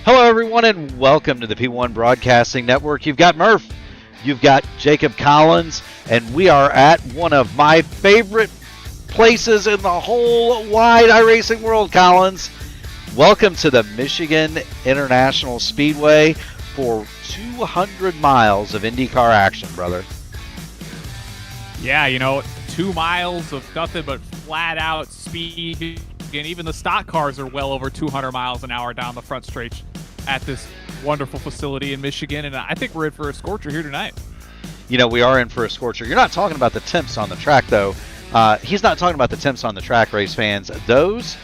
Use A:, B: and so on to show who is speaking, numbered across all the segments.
A: Hello, everyone, and welcome to the P1 Broadcasting Network. You've got Murph, you've got Jacob Collins, and we are at one of my favorite places in the whole wide iRacing world, Collins. Welcome to the Michigan International Speedway for 200 miles of IndyCar action, brother.
B: Yeah, 2 miles of nothing but flat-out speed, and even the stock cars are well over 200 miles an hour down the front stretch at this wonderful facility in Michigan, and I think we're in for a scorcher here tonight.
A: We are in for a scorcher. You're not talking about the temps on the track, though. He's not talking about the temps on the track, race fans. Those,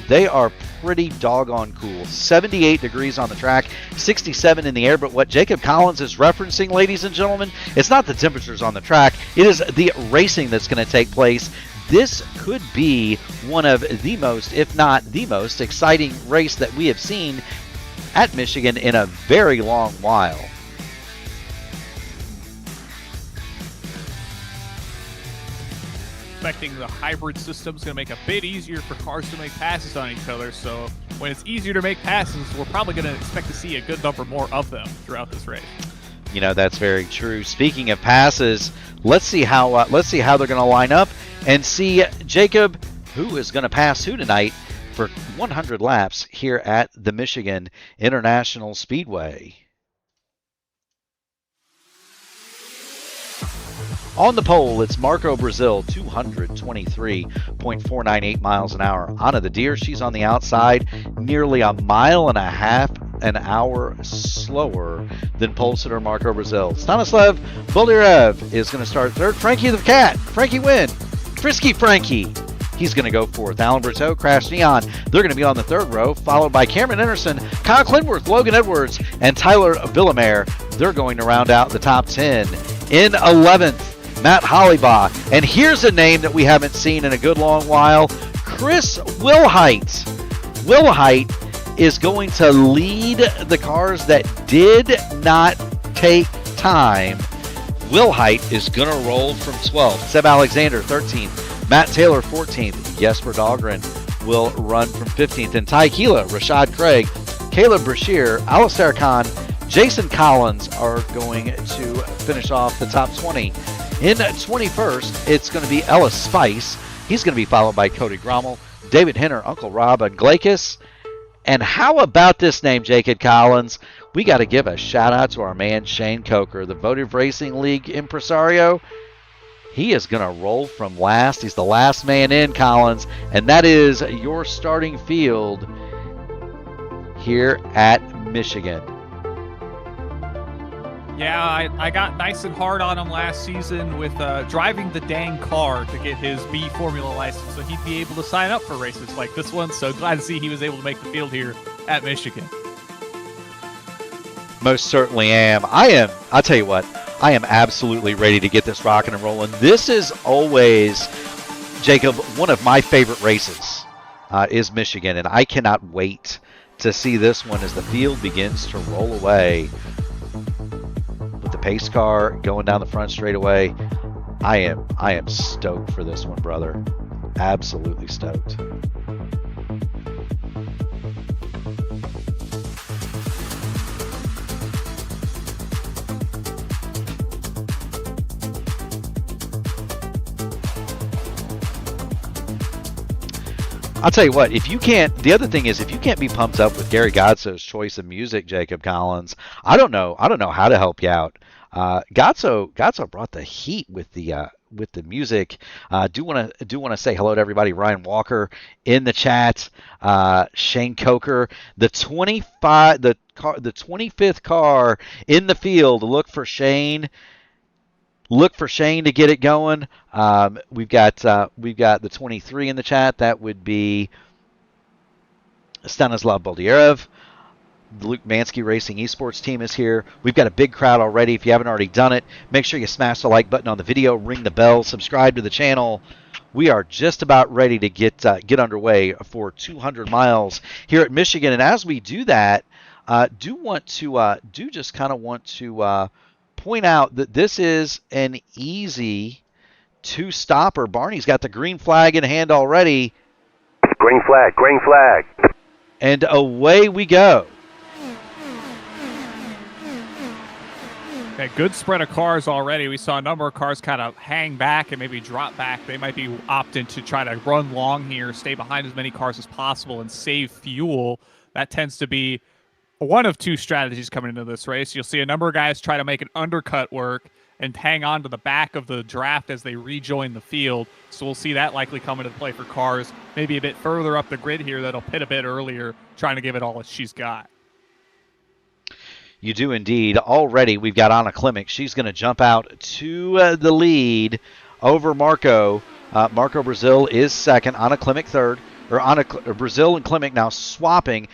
A: they are pretty doggone cool. 78 degrees on the track, 67 in the air, but what Jacob Collins is referencing, ladies and gentlemen, it's not the temperatures on the track. It is the racing that's going to take place. This could be one of the most, if not the most, exciting race that we have seen at Michigan in a very long while.
B: Expecting the hybrid system is going to make a bit easier for cars to make passes on each other, so when it's easier to make passes, we're probably going to expect to see a good number more of them throughout this race.
A: That's very true. Speaking of passes, let's see how they're going to line up and see, Jacob, who is going to pass who tonight for 100 laps here at the Michigan International Speedway. On the pole, it's Marco Brazil, 223.498 miles an hour. Anna the Deer, she's on the outside, nearly a mile and a half an hour slower than pole sitter Marco Brazil. Stanislav Boldyrev is going to start third. Frankie the Cat, Frankie Wynn, Frisky Frankie, he's going to go fourth. Alan Berteau, Crash Neon, they're going to be on the third row, followed by Cameron Anderson, Kyle Clinworth, Logan Edwards, and Tyler Villamere. They're going to round out the top 10. In 11th, Matt Hollybaugh. And here's a name that we haven't seen in a good long while, Chris Wilhite. Wilhite is going to lead the cars that did not take time, Will Height is going to roll from 12th. Seb Alexander, 13th. Matt Taylor, 14th. Jesper Dahlgren will run from 15th. And Ty Keela, Rashad Craig, Caleb Brashear, Alistair Khan, Jason Collins are going to finish off the top 20. In 21st, it's going to be Ellis Spice. He's going to be followed by Cody Grommel, David Henner, Uncle Rob, and Glakis. And how about this name, Jacob Collins? We got to give a shout-out to our man Shane Coker, the Votive Racing League impresario. He is going to roll from last. He's the last man in, Collins. And that is your starting field here at Michigan.
B: Yeah, I got nice and hard on him last season with driving the dang car to get his B Formula license so he'd be able to sign up for races like this one. So glad to see he was able to make the field here at Michigan.
A: Most certainly am. I'll tell you what, I am absolutely ready to get this rocking and rolling. This is always, Jacob, one of my favorite races is Michigan, and I cannot wait to see this one as the field begins to roll away. With the pace car going down the front straightaway, I am stoked for this one, brother. Absolutely stoked. I'll tell you what, the other thing is, if you can't be pumped up with Gary Godso's choice of music, Jacob Collins, I don't know how to help you out. Godso brought the heat with the music. Do want to say hello to everybody. Ryan Walker in the chat. Shane Coker, the 25th car in the field. Look for Shane to get it going. We've got the 23 in the chat. That would be Stanislav Boldierev. The Luke Mansky Racing Esports team is here. We've got a big crowd already. If you haven't already done it, make sure you smash the like button on the video, ring the bell, subscribe to the channel. We are just about ready to get underway for 200 miles here at Michigan. And as we do that, do want to point out that this is an easy two-stopper. Barney's got the green flag in hand already.
C: Green flag.
A: And away we go.
B: Okay, good spread of cars already. We saw a number of cars kind of hang back and maybe drop back. They might be opting to try to run long here, stay behind as many cars as possible, and save fuel. That tends to be one of two strategies coming into this race. You'll see a number of guys try to make an undercut work and hang on to the back of the draft as they rejoin the field. So we'll see that likely come into play for cars maybe a bit further up the grid here that'll pit a bit earlier, trying to give it all she's got.
A: You do indeed. Already we've got Anna Klimek. She's going to jump out to the lead over Marco. Marco Brazil is second. Anna Klimek third. Brazil and Klimek now swapping.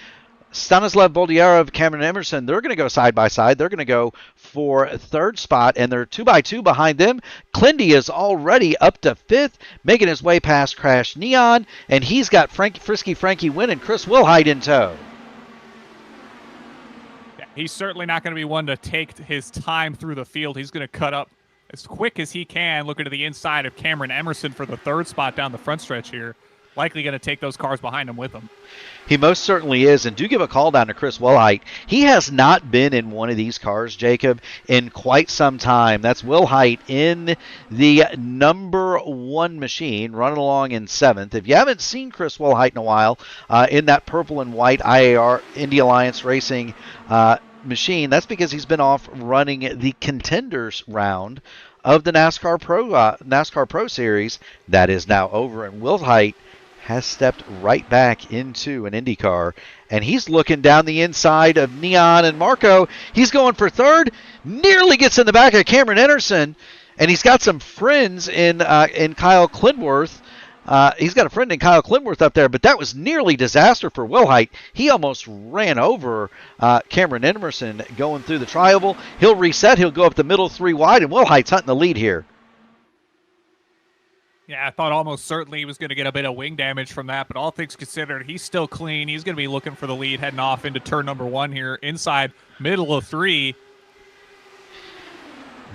A: Stanislav Boldierev, Cameron Emerson, they're going to go side by side. They're going to go for third spot, and they're 2x2 behind them. Clindy is already up to fifth, making his way past Crash Neon, and he's got Frisky Frankie Wynn and Chris Wilhite in tow.
B: Yeah, he's certainly not going to be one to take his time through the field. He's going to cut up as quick as he can, looking to the inside of Cameron Emerson for the third spot down the front stretch here. Likely going to take those cars behind him with him.
A: He most certainly is, and do give a call down to Chris Wilhite. He has not been in one of these cars, Jacob, in quite some time. That's Wilhite in the number 1 machine, running along in 7th. If you haven't seen Chris Wilhite in a while, in that purple and white IAR Indy Alliance Racing machine, that's because he's been off running the contenders round of the NASCAR Pro Series. That is now over, and Wilhite has stepped right back into an IndyCar, and he's looking down the inside of Neon and Marco. He's going for third, nearly gets in the back of Cameron Anderson, and he's got some friends in Kyle Clinworth. He's got a friend in Kyle Clinworth up there, but that was nearly disaster for Wilhite. He almost ran over Cameron Emerson going through the trioval. He'll reset. He'll go up the middle 3 wide, and Wilhite's hunting the lead here.
B: Yeah, I thought almost certainly he was going to get a bit of wing damage from that, but all things considered, he's still clean. He's going to be looking for the lead heading off into turn number 1 here inside middle of 3.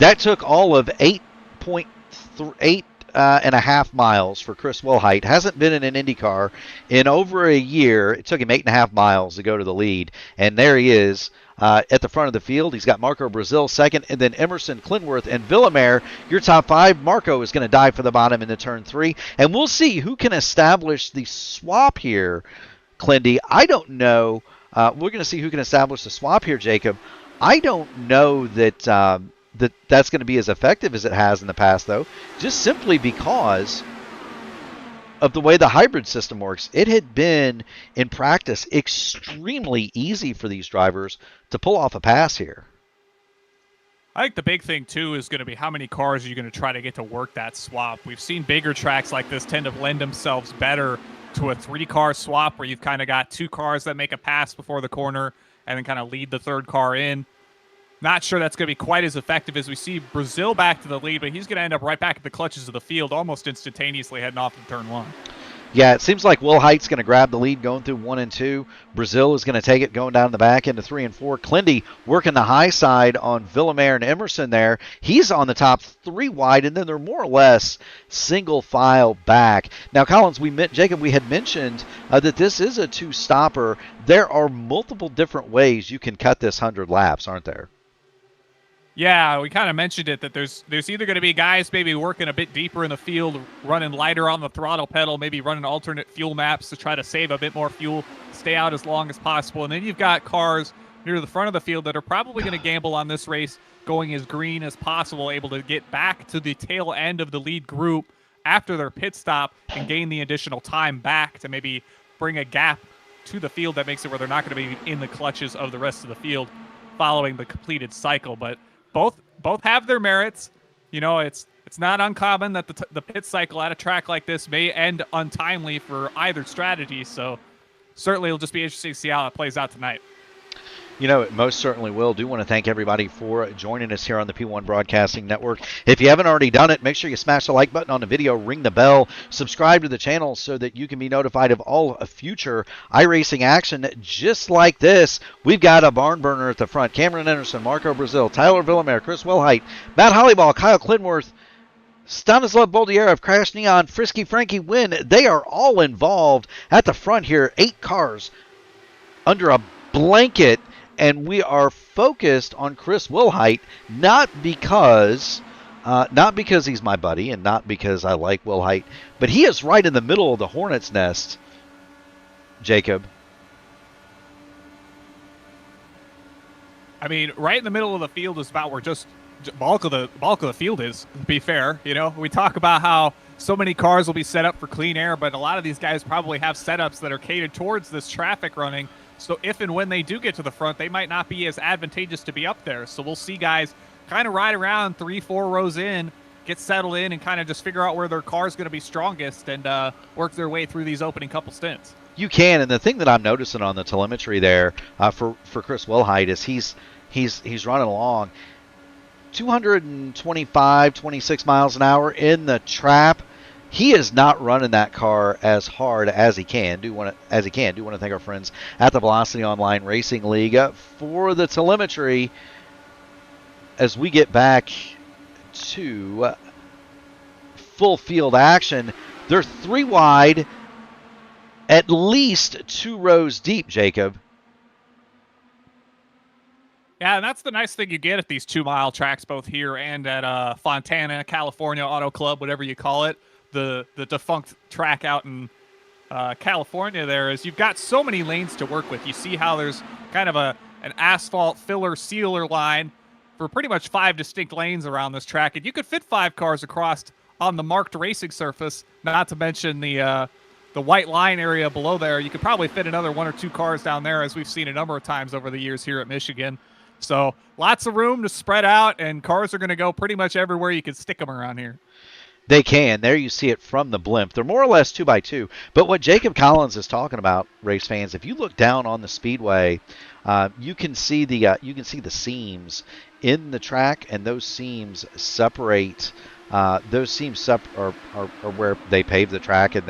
A: That took all of 8.8 and a half miles for Chris Wilhite. Hasn't been in an IndyCar in over a year. It took him 8.5 miles to go to the lead, and there he is at the front of the field. He's got Marco Brazil second, and then Emerson, Clinworth, and Villamere, your top five. Marco is going to dive for the bottom into turn 3, and we'll see who can establish the swap here, Clindy. I don't know. We're going to see who can establish the swap here, Jacob. I don't know that that's going to be as effective as it has in the past, though, just simply because of the way the hybrid system works. It had been, in practice, extremely easy for these drivers to pull off a pass here.
B: I think the big thing, too, is going to be how many cars are you going to try to get to work that swap. We've seen bigger tracks like this tend to lend themselves better to a 3-car swap where you've kind of got 2 cars that make a pass before the corner and then kind of lead the 3rd car in. Not sure that's going to be quite as effective as we see Brazil back to the lead, but he's going to end up right back at the clutches of the field almost instantaneously heading off in turn 1.
A: Yeah, it seems like Wilhite's going to grab the lead going through 1 and 2. Brazil is going to take it going down the back into 3 and 4. Clindy working the high side on Villamere and Emerson there. He's on the top 3 wide, and then they're more or less single file back. Now, Collins, Jacob, we had mentioned that this is a 2-stopper. There are multiple different ways you can cut this 100 laps, aren't there?
B: Yeah, we kind of mentioned it, that there's either going to be guys maybe working a bit deeper in the field, running lighter on the throttle pedal, maybe running alternate fuel maps to try to save a bit more fuel, stay out as long as possible. And then you've got cars near the front of the field that are probably going to gamble on this race, going as green as possible, able to get back to the tail end of the lead group after their pit stop and gain the additional time back to maybe bring a gap to the field that makes it where they're not going to be in the clutches of the rest of the field following the completed cycle. But both have their merits. You know, it's not uncommon that the pit cycle at a track like this may end untimely for either strategy. So certainly it'll just be interesting to see how it plays out tonight.
A: You know, it most certainly will. Do want to thank everybody for joining us here on the P1 Broadcasting Network. If you haven't already done it, make sure you smash the like button on the video, ring the bell, subscribe to the channel so that you can be notified of all future iRacing action just like this. We've got a barn burner at the front. Cameron Anderson, Marco Brazil, Tyler Villamere, Chris Wilhite, Matt Hollyball, Kyle Clinworth, Stanislav Boldiarev, Crash Neon, Frisky Frankie Wynn. They are all involved at the front here. 8 cars under a blanket. And we are focused on Chris Wilhite, not because he's my buddy and not because I like Wilhite, but he is right in the middle of the hornet's nest, Jacob.
B: I mean, right in the middle of the field is about where just bulk of the field is, to be fair. You know, we talk about how so many cars will be set up for clean air, but a lot of these guys probably have setups that are catered towards this traffic running. So if and when they do get to the front, they might not be as advantageous to be up there. So we'll see guys kind of ride around 3-4 rows in, get settled in, and kind of just figure out where their car is going to be strongest and work their way through these opening couple stints. You
A: can, and the thing that I'm noticing on the telemetry there for Chris Wilhite is he's running along 225, 26 miles an hour in the trap. He is not running that car as hard as he can. Do want to thank our friends at the Velocity Online Racing League for the telemetry as we get back to full field action. They're 3 wide, at least 2 rows deep, Jacob.
B: Yeah, and that's the nice thing you get at these 2-mile tracks, both here and at Fontana, California Auto Club, whatever you call it. The defunct track out in California there is you've got so many lanes to work with. You see how there's kind of an asphalt filler sealer line for pretty much 5 distinct lanes around this track, and you could fit 5 cars across on the marked racing surface, not to mention the white line area below there. You could probably fit another 1 or 2 cars down there, as we've seen a number of times over the years here at Michigan. So lots of room to spread out, and cars are going to go pretty much everywhere you can stick them around here.
A: They can. There you see it from the blimp. They're more or less 2x2. But what Jacob Collins is talking about, race fans, if you look down on the speedway, you can see the seams in the track, and those seams separate. Those seams are where they pave the track, and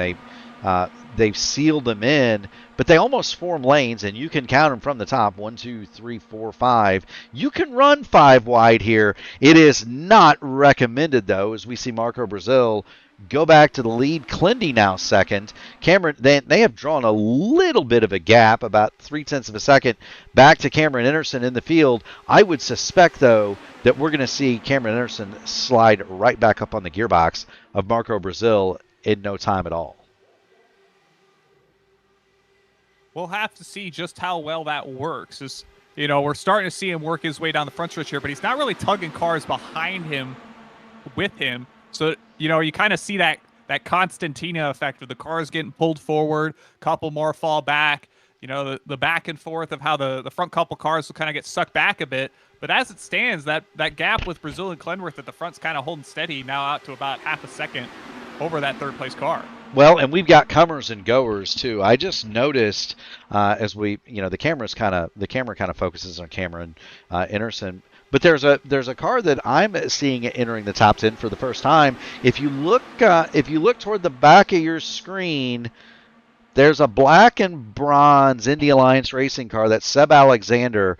A: they've sealed them in, but they almost form lanes, and you can count them from the top. 1, 2, 3, 4, 5. You can run 5 wide here. It is not recommended, though, as we see Marco Brazil go back to the lead. Clindy now second. Cameron, they have drawn a little bit of a gap, about 0.3 of a second, back to Cameron Anderson in the field. I would suspect, though, that we're going to see Cameron Anderson slide right back up on the gearbox of Marco Brazil in no time at all.
B: We'll have to see just how well that works. We're starting to see him work his way down the front stretch here, but he's not really tugging cars behind him with him. So, you kind of see that Constantina effect of the cars getting pulled forward, couple more fall back, the back and forth of how the front couple cars will kind of get sucked back a bit. But as it stands, that gap with Brazil and Clenworth at the front's kind of holding steady now out to about half a second over that third place car.
A: Well, and we've got comers and goers too. I just noticed as we, the camera kind of focuses on Cameron Anderson. But there's a car that I'm seeing entering the top 10 for the first time. If you look toward the back of your screen, there's a black and bronze Indy Alliance racing car. That's Seb Alexander.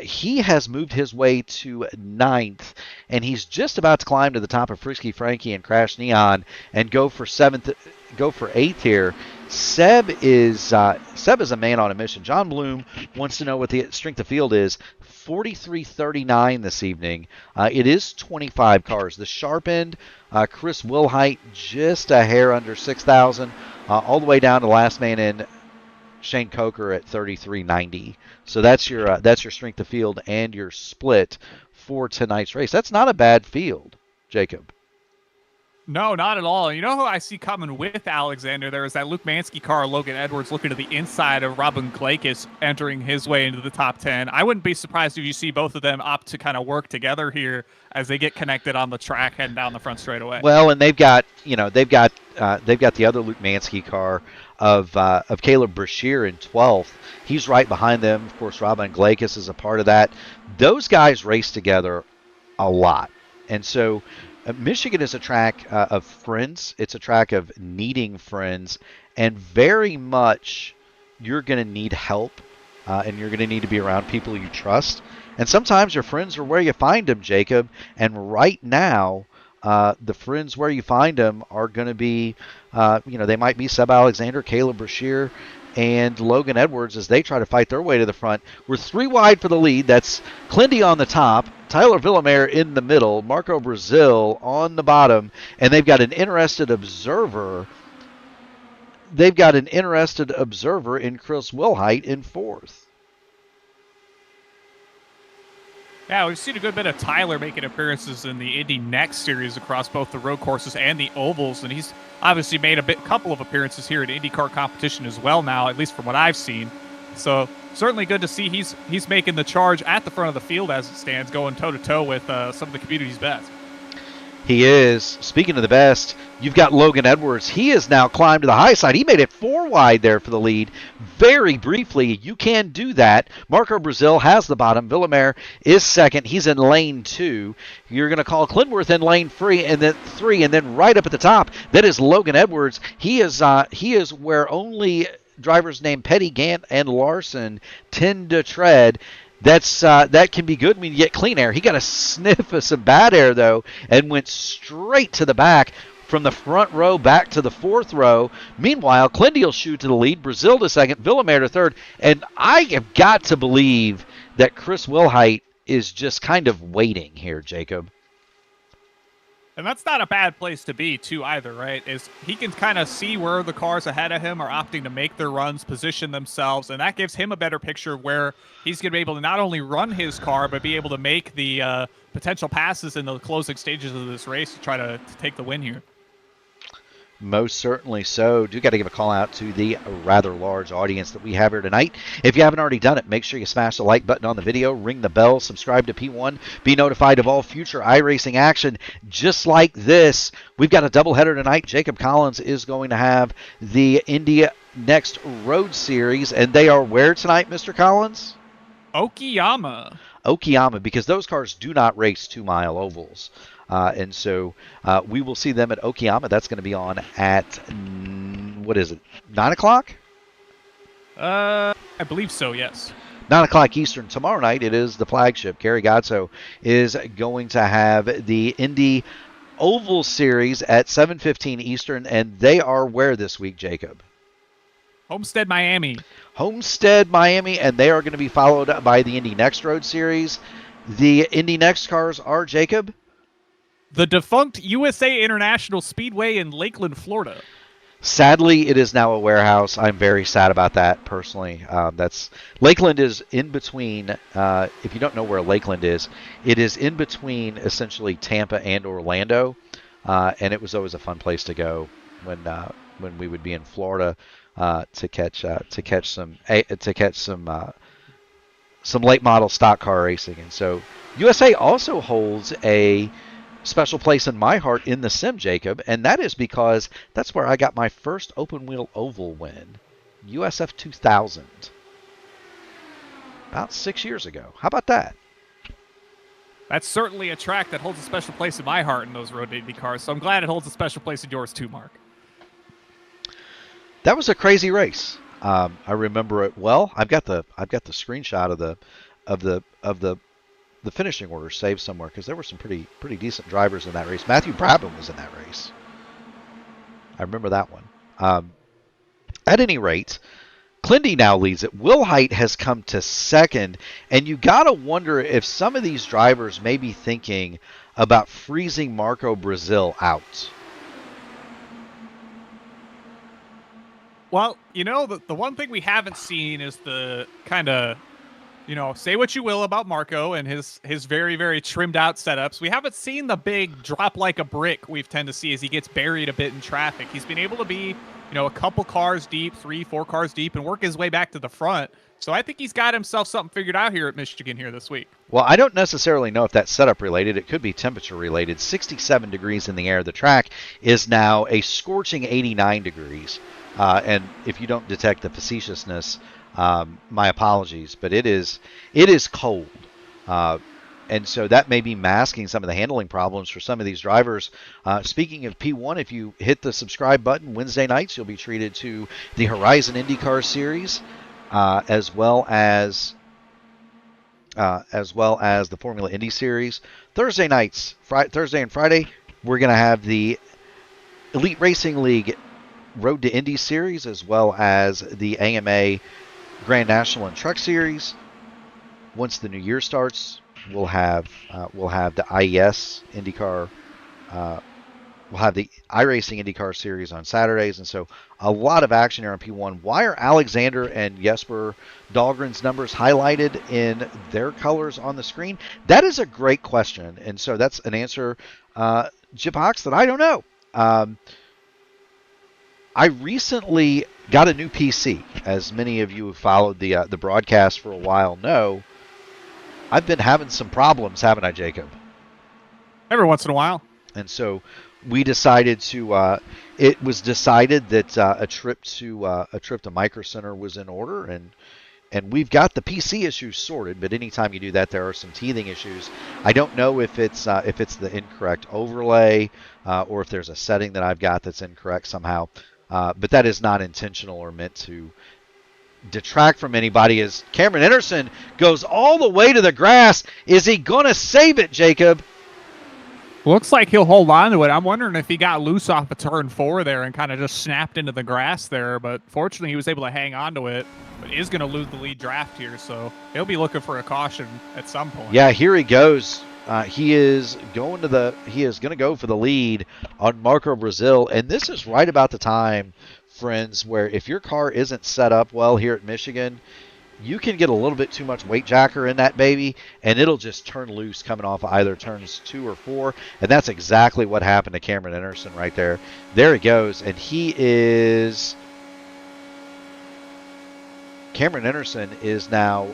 A: He has moved his way to 9th, and he's just about to climb to the top of Frisky Frankie and Crash Neon and go for 8th here. Seb is a man on a mission. John Bloom wants to know what the strength of field is. 43.39 this evening. It is 25 cars. The sharp end, Chris Wilhite, just a hair under 6,000. All the way down to last man in, Shane Coker at 33.90. So that's your strength of field and your split for tonight's race. That's not a bad field, Jacob.
B: No, not at all. You know who I see coming with Alexander? There is that Luke Mansky car, Logan Edwards, looking to the inside of Robin Glakis, entering his way into the top 10. I wouldn't be surprised if you see both of them opt to kind of work together here as they get connected on the track heading down the front straightaway.
A: Well, and they've got the other Luke Mansky car of Caleb Brashear in 12th. He's right behind them. Of course, Robin Glakis is a part of that. Those guys race together a lot, and so. Michigan is a track of friends. It's a track of needing friends, and very much you're going to need help, and you're going to need to be around people you trust. And sometimes your friends are where you find them, Jacob. And right now, the friends where you find them are going to be, they might be Seb Alexander, Caleb Brashear, and Logan Edwards as they try to fight their way to the front. We're 3 wide for the lead. That's Clindy on the top, Tyler Villamere in the middle, Marco Brazil on the bottom, and they've got an interested observer. In Chris Wilhite in 4th.
B: Yeah, we've seen a good bit of Tyler making appearances in the Indy Next Series across both the road courses and the ovals, and he's obviously made a couple of appearances here at IndyCar competition as well now, at least from what I've seen. So certainly good to see he's making the charge at the front of the field as it stands, going toe-to-toe with some of the community's best.
A: He is. Speaking of the best, you've got Logan Edwards. He has now climbed to the high side. He made it 4 wide there for the lead. Very briefly, you can do that. Marco Brazil has the bottom. Villamere is second. He's in lane 2. You're going to call Clinworth in lane 3, and then right up at the top, that is Logan Edwards. He is where only drivers named Petty, Gant, and Larson tend to tread. That can be good when you get clean air. He got a sniff of some bad air, though, and went straight to the back from the front row back to the 4th row. Meanwhile, Clindy will shoot to the lead, Brazil to second, Villamere to third. And I have got to believe that Chris Wilhite is just kind of waiting here, Jacob.
B: And that's not a bad place to be, too, either, right? Is he can kind of see where the cars ahead of him are opting to make their runs, position themselves, and that gives him a better picture of where he's going to be able to not only run his car, but be able to make the potential passes in the closing stages of this race to try to take the win here.
A: Most certainly so. Do got to give a call out to the rather large audience that we have here tonight. If you haven't already done it, make sure you smash the like button on the video, ring the bell, subscribe to P1, be notified of all future iRacing action just like this. We've got a doubleheader tonight. Jacob Collins is going to have the Indy Next Road Series, and they are where tonight, Mr. Collins?
B: Okayama,
A: because those cars do not race 2-mile ovals. And so we will see them at Okayama. That's going to be on at what is it, 9 o'clock?
B: I believe so, yes.
A: 9 o'clock Eastern tomorrow night. It is the flagship. Gary Gazzo is going to have the Indy Oval Series at 7:15 Eastern, and they are where this week, Jacob?
B: Homestead, Miami.
A: Homestead, Miami, and they are going to be followed by the Indy Next Road Series. The Indy Next cars are, Jacob?
B: The defunct USA International Speedway in Lakeland, Florida.
A: Sadly, it is now a warehouse. I'm very sad about that personally. Lakeland is in between. If you don't know where Lakeland is, it is in between essentially Tampa and Orlando, and it was always a fun place to go when we would be in Florida to catch some late model stock car racing. And so USA also holds a special place in my heart in the sim, Jacob, and that is because that's where I got my first open wheel oval win, USF 2000, about 6 years ago. How about that?
B: That's certainly a track that holds a special place in my heart in those Road Indy cars, so I'm glad it holds a special place in yours too, Mark.
A: That was a crazy race. I remember it well. I've got the screenshot of the finishing order saved somewhere because there were some pretty decent drivers in that race. Matthew Brabham was in that race. I remember that one. At any rate, Clindy now leads it. Will Height has come to second, and you got to wonder if some of these drivers may be thinking about freezing Marco Brazil out.
B: Well, the one thing we haven't seen is the kind of, say what you will about Marco and his very, very trimmed out setups. We haven't seen the big drop like a brick we've tend to see as he gets buried a bit in traffic. He's been able to be, a couple cars deep, 3-4 cars deep, and work his way back to the front. So I think he's got himself something figured out here at Michigan here this week.
A: Well, I don't necessarily know if that's setup related. It could be temperature related. 67 degrees in the air. The track is now a scorching 89 degrees. And if you don't detect the facetiousness, my apologies, but it is cold. And so that may be masking some of the handling problems for some of these drivers. Speaking of P1, if you hit the subscribe button Wednesday nights, you'll be treated to the Horizon INDYCAR Series, as well as the Formula Indy Series. Thursday nights, Thursday and Friday, we're going to have the Elite Racing League Road to Indy Series, as well as the AMA Grand National and Truck Series. Once the new year starts, we'll have the IES INDYCAR, we'll have the iRacing INDYCAR Series on Saturdays, and so a lot of action here on P1. Why are Alexander and Jesper Dahlgren's numbers highlighted in their colors on the screen? That is a great question, and so that's an answer, Chip Hawks, that I don't know. I recently got a new PC. As many of you who followed the broadcast for a while know, I've been having some problems, haven't I, Jacob?
B: Every once in a while.
A: And so we decided to. It was decided that a trip to Micro Center was in order, and we've got the PC issues sorted. But anytime you do that, there are some teething issues. I don't know if it's the incorrect overlay or if there's a setting that I've got that's incorrect somehow. But that is not intentional or meant to detract from anybody, as Cameron Anderson goes all the way to the grass. Is he going to save it, Jacob?
B: Looks like he'll hold on to it. I'm wondering if he got loose off of turn 4 there and kind of just snapped into the grass there, but fortunately he was able to hang on to it, but is going to lose the lead draft here, so he'll be looking for a caution at some point.
A: Yeah, here he goes. He is going to go for the lead on Marco Brazil, and this is right about the time, friends, where if your car isn't set up well here at Michigan, you can get a little bit too much weight jacker in that baby, and it'll just turn loose coming off of either turns 2 or 4, and that's exactly what happened to Cameron Anderson right there. There he goes, and Cameron Anderson is now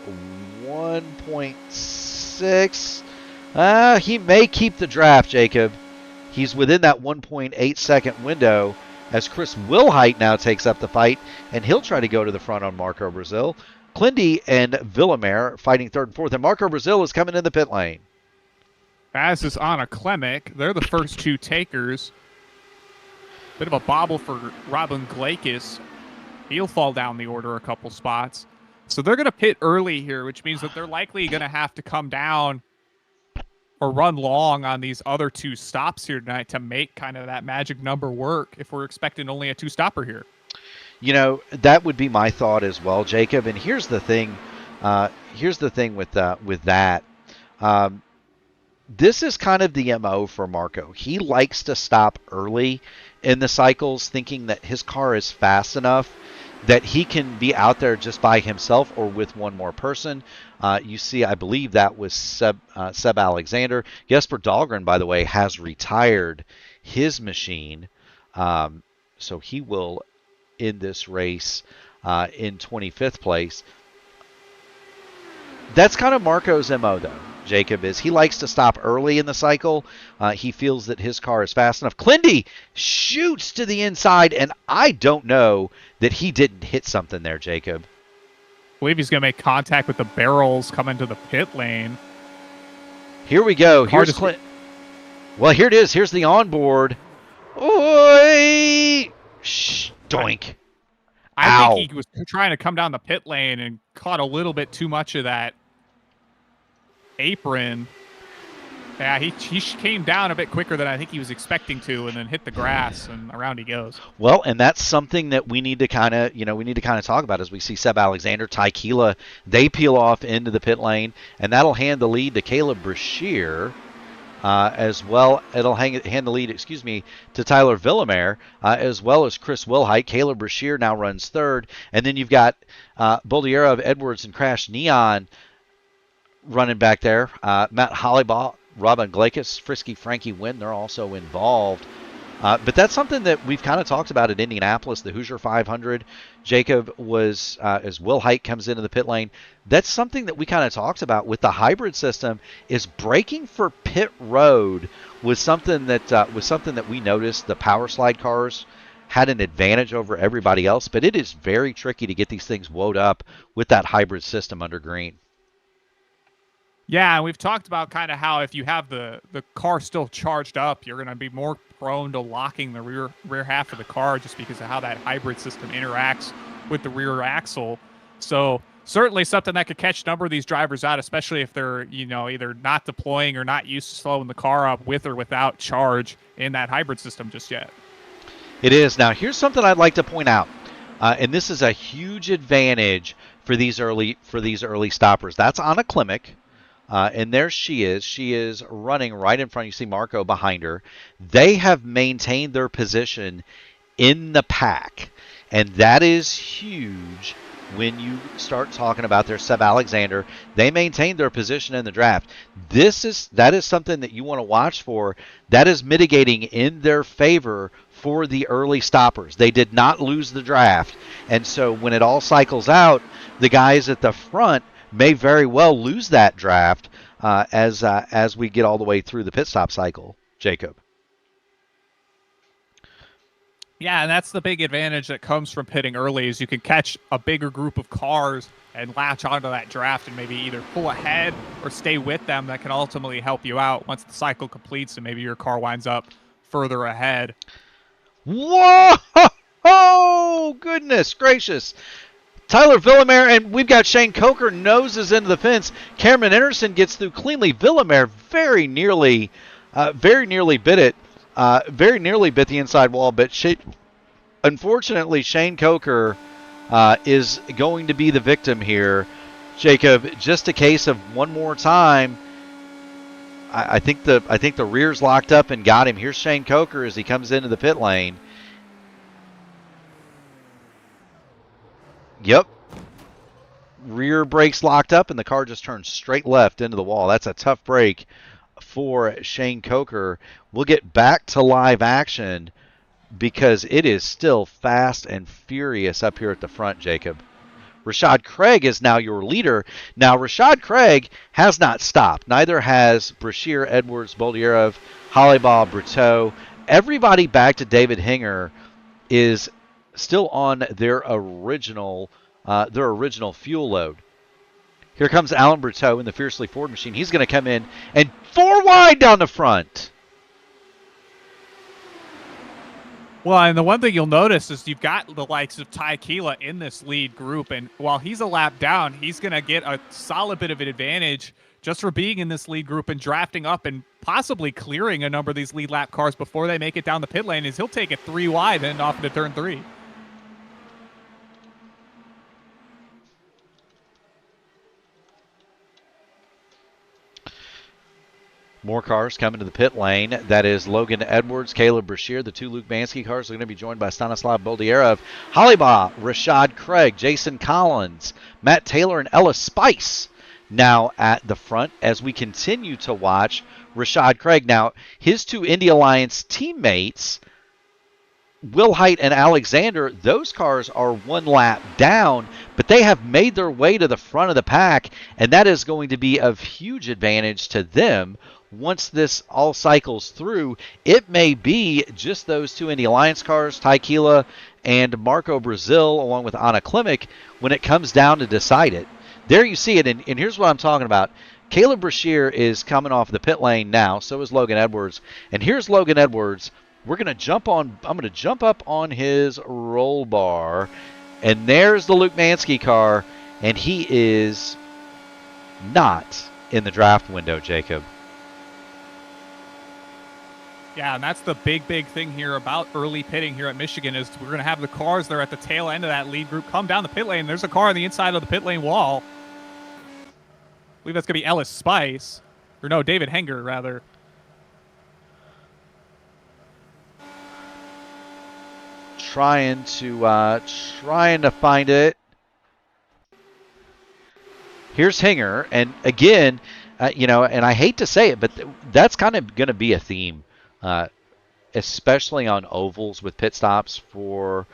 A: 1.6. He may keep the draft, Jacob. He's within that 1.8 second window as Chris Wilhite now takes up the fight, and he'll try to go to the front on Marco Brazil. Clindy and Villamere fighting third and fourth, and Marco Brazil is coming in the pit lane.
B: As is Anna Klemek. They're the first two takers. Bit of a bobble for Robin Glakis. He'll fall down the order a couple spots. So they're going to pit early here, which means that they're likely going to have to come down or run long on these other 2 stops here tonight to make kind of that magic number work if we're expecting only a 2-stopper here.
A: You know, that would be my thought as well, Jacob. And here's the thing. With that. This is kind of the MO for Marco. He likes to stop early in the cycles, thinking that his car is fast enough that he can be out there just by himself or with one more person. You see, I believe that was Seb Alexander. Jesper Dahlgren, by the way, has retired his machine. So he will end this race in 25th place. That's kind of Marco's MO, though, Jacob, is he likes to stop early in the cycle. He feels that his car is fast enough. Clindy shoots to the inside, and I don't know that he didn't hit something there, Jacob.
B: I believe he's going to make contact with the barrels coming to the pit lane.
A: Here we go. Here's Clint. Well, here it is. Here's the onboard. Oi! Doink.
B: I think he was trying to come down the pit lane and caught a little bit too much of that apron. Yeah, he came down a bit quicker than I think he was expecting to, and then hit the grass, and around he goes.
A: Well, and that's something that we need to kind of, talk about as we see Seb Alexander, Ty Keela, they peel off into the pit lane, and that'll hand the lead to Caleb Brashear. As well, it'll hand the lead, to Tyler Villamere, as well as Chris Wilhite. Caleb Brashear now runs third, and then you've got Boldiera of Edwards and Crash Neon running back there. Matt Hollybaugh, Robin Glakis, Frisky Frankie Wynn, they're also involved. But that's something that we've kind of talked about at Indianapolis, the Hoosier 500. Jacob was, as Will Hite comes into the pit lane, that's something that we kind of talked about with the hybrid system, is braking for pit road was something that we noticed the power slide cars had an advantage over everybody else, but it is very tricky to get these things woed up with that hybrid system under green.
B: Yeah, and we've talked about kind of how if you have the car still charged up, you're going to be more prone to locking the rear half of the car just because of how that hybrid system interacts with the rear axle. So certainly something that could catch a number of these drivers out, especially if they're, either not deploying or not used to slowing the car up with or without charge in that hybrid system just yet.
A: It is. Now, here's something I'd like to point out, and this is a huge advantage for these early stoppers. That's Anna Klimek. And there she is. She is running right in front. You see Marco behind her. They have maintained their position in the pack. And that is huge when you start talking about their Seb Alexander. They maintained their position in the draft. That is something that you want to watch for. That is mitigating in their favor for the early stoppers. They did not lose the draft. And so when it all cycles out, the guys at the front may very well lose that draft as we get all the way through the pit stop cycle, Jacob.
B: Yeah, and that's the big advantage that comes from pitting early is you can catch a bigger group of cars and latch onto that draft and maybe either pull ahead or stay with them. That can ultimately help you out once the cycle completes and maybe your car winds up further ahead.
A: Whoa! Oh, goodness gracious. Tyler Villamere, and we've got Shane Coker noses into the fence. Cameron Anderson gets through cleanly. Villamere very nearly bit it. Very nearly bit the inside wall, but unfortunately, Shane Coker is going to be the victim here. Jacob, just a case of one more time. I think the rear's locked up and got him. Here's Shane Coker as he comes into the pit lane. Yep. Rear brakes locked up, and the car just turns straight left into the wall. That's a tough break for Shane Coker. We'll get back to live action because it is still fast and furious up here at the front, Jacob. Rashad Craig is now your leader. Now, Rashad Craig has not stopped. Neither has Brashear, Edwards, Boldierov, Hollybaugh, Briteau. Everybody back to David Hinger is still on their original fuel load. Here comes Alan Briteau in the Fiercely Ford machine. He's going to come in and 4 wide down the front.
B: Well, and the one thing you'll notice is you've got the likes of Tequila in this lead group, and while he's a lap down, he's going to get a solid bit of an advantage just for being in this lead group and drafting up and possibly clearing a number of these lead lap cars before they make it down the pit lane. Is he'll take it 3 wide and off into turn 3.
A: More cars coming to the pit lane. That is Logan Edwards, Caleb Brashear. The two Luke Mansky cars are going to be joined by Stanislav Boldiera, Hollybaugh, Rashad Craig, Jason Collins, Matt Taylor, and Ellis Spice now at the front as we continue to watch Rashad Craig. Now, his two Indy Alliance teammates, Will Height and Alexander, those cars are 1 lap down, but they have made their way to the front of the pack, and that is going to be of huge advantage to them. Once this all cycles through, it may be just those two Indy Alliance cars, Tequila and Marco Brazil, along with Anna Klimek, when it comes down to decide it. There you see it, and here's what I'm talking about. Caleb Brashear is coming off the pit lane now, so is Logan Edwards. And here's Logan Edwards. I'm going to jump up on his roll bar, and there's the Luke Mansky car, and he is not in the draft window, Jacob.
B: Yeah, and that's the big thing here about early pitting here at Michigan is we're going to have the cars that are at the tail end of that lead group come down the pit lane. There's a car on the inside of the pit lane wall. I believe that's going to be Ellis Spice. Or no, David Henger, rather.
A: Trying to find it. Here's Henger, and again, and I hate to say it, but that's kind of going to be a theme, especially on ovals with pit stops for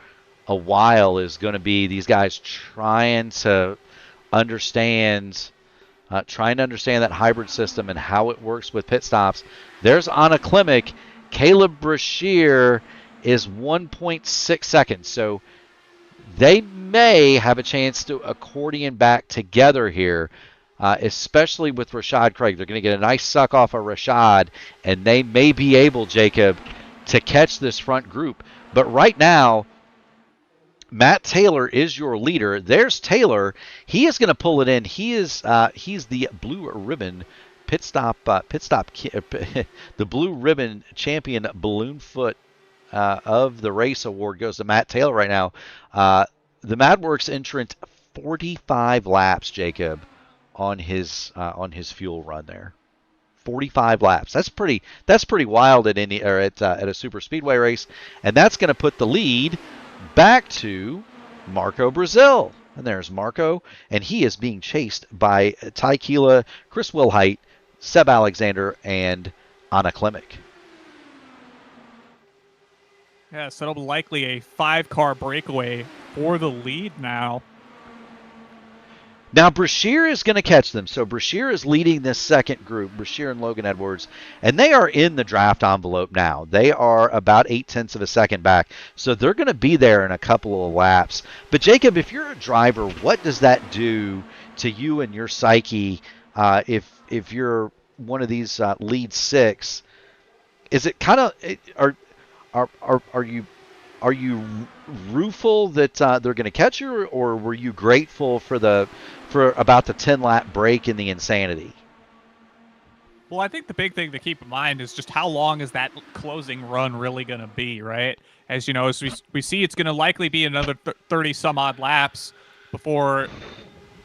A: a while, is going to be these guys trying to understand that hybrid system and how it works with pit stops. There's Anna Klimek. Caleb Brashear is 1.6 seconds. So they may have a chance to accordion back together here, especially with Rashad Craig. They're going to get a nice suck off of Rashad, and they may be able, Jacob, to catch this front group. But right now, Matt Taylor is your leader. There's Taylor. He is going to pull it in. He's the blue ribbon the blue ribbon champion balloon foot of the race award goes to Matt Taylor right now. The MadWorks entrant 45 laps, Jacob, on his fuel run there. 45 laps. That's pretty wild at a super speedway race, and that's going to put the lead back to Marco Brazil. And there's Marco, and he is being chased by Tequila, Chris Wilhite, Seb Alexander, and Anna Klimek.
B: Yeah, so it'll be likely a 5-car breakaway for the lead now.
A: Now, Brashear is going to catch them. So Brashear is leading this second group, Brashear and Logan Edwards, and they are in the draft envelope now. They are about 0.8 of a second back, so they're going to be there in a couple of laps. But, Jacob, if you're a driver, what does that do to you and your psyche if you're one of these lead 6? Is it kind of are you rueful that they're going to catch you, or were you grateful for about the 10-lap break in the insanity?
B: Well, I think the big thing to keep in mind is just how long is that closing run really going to be, right? As you know, as we see, it's going to likely be another 30-some-odd laps before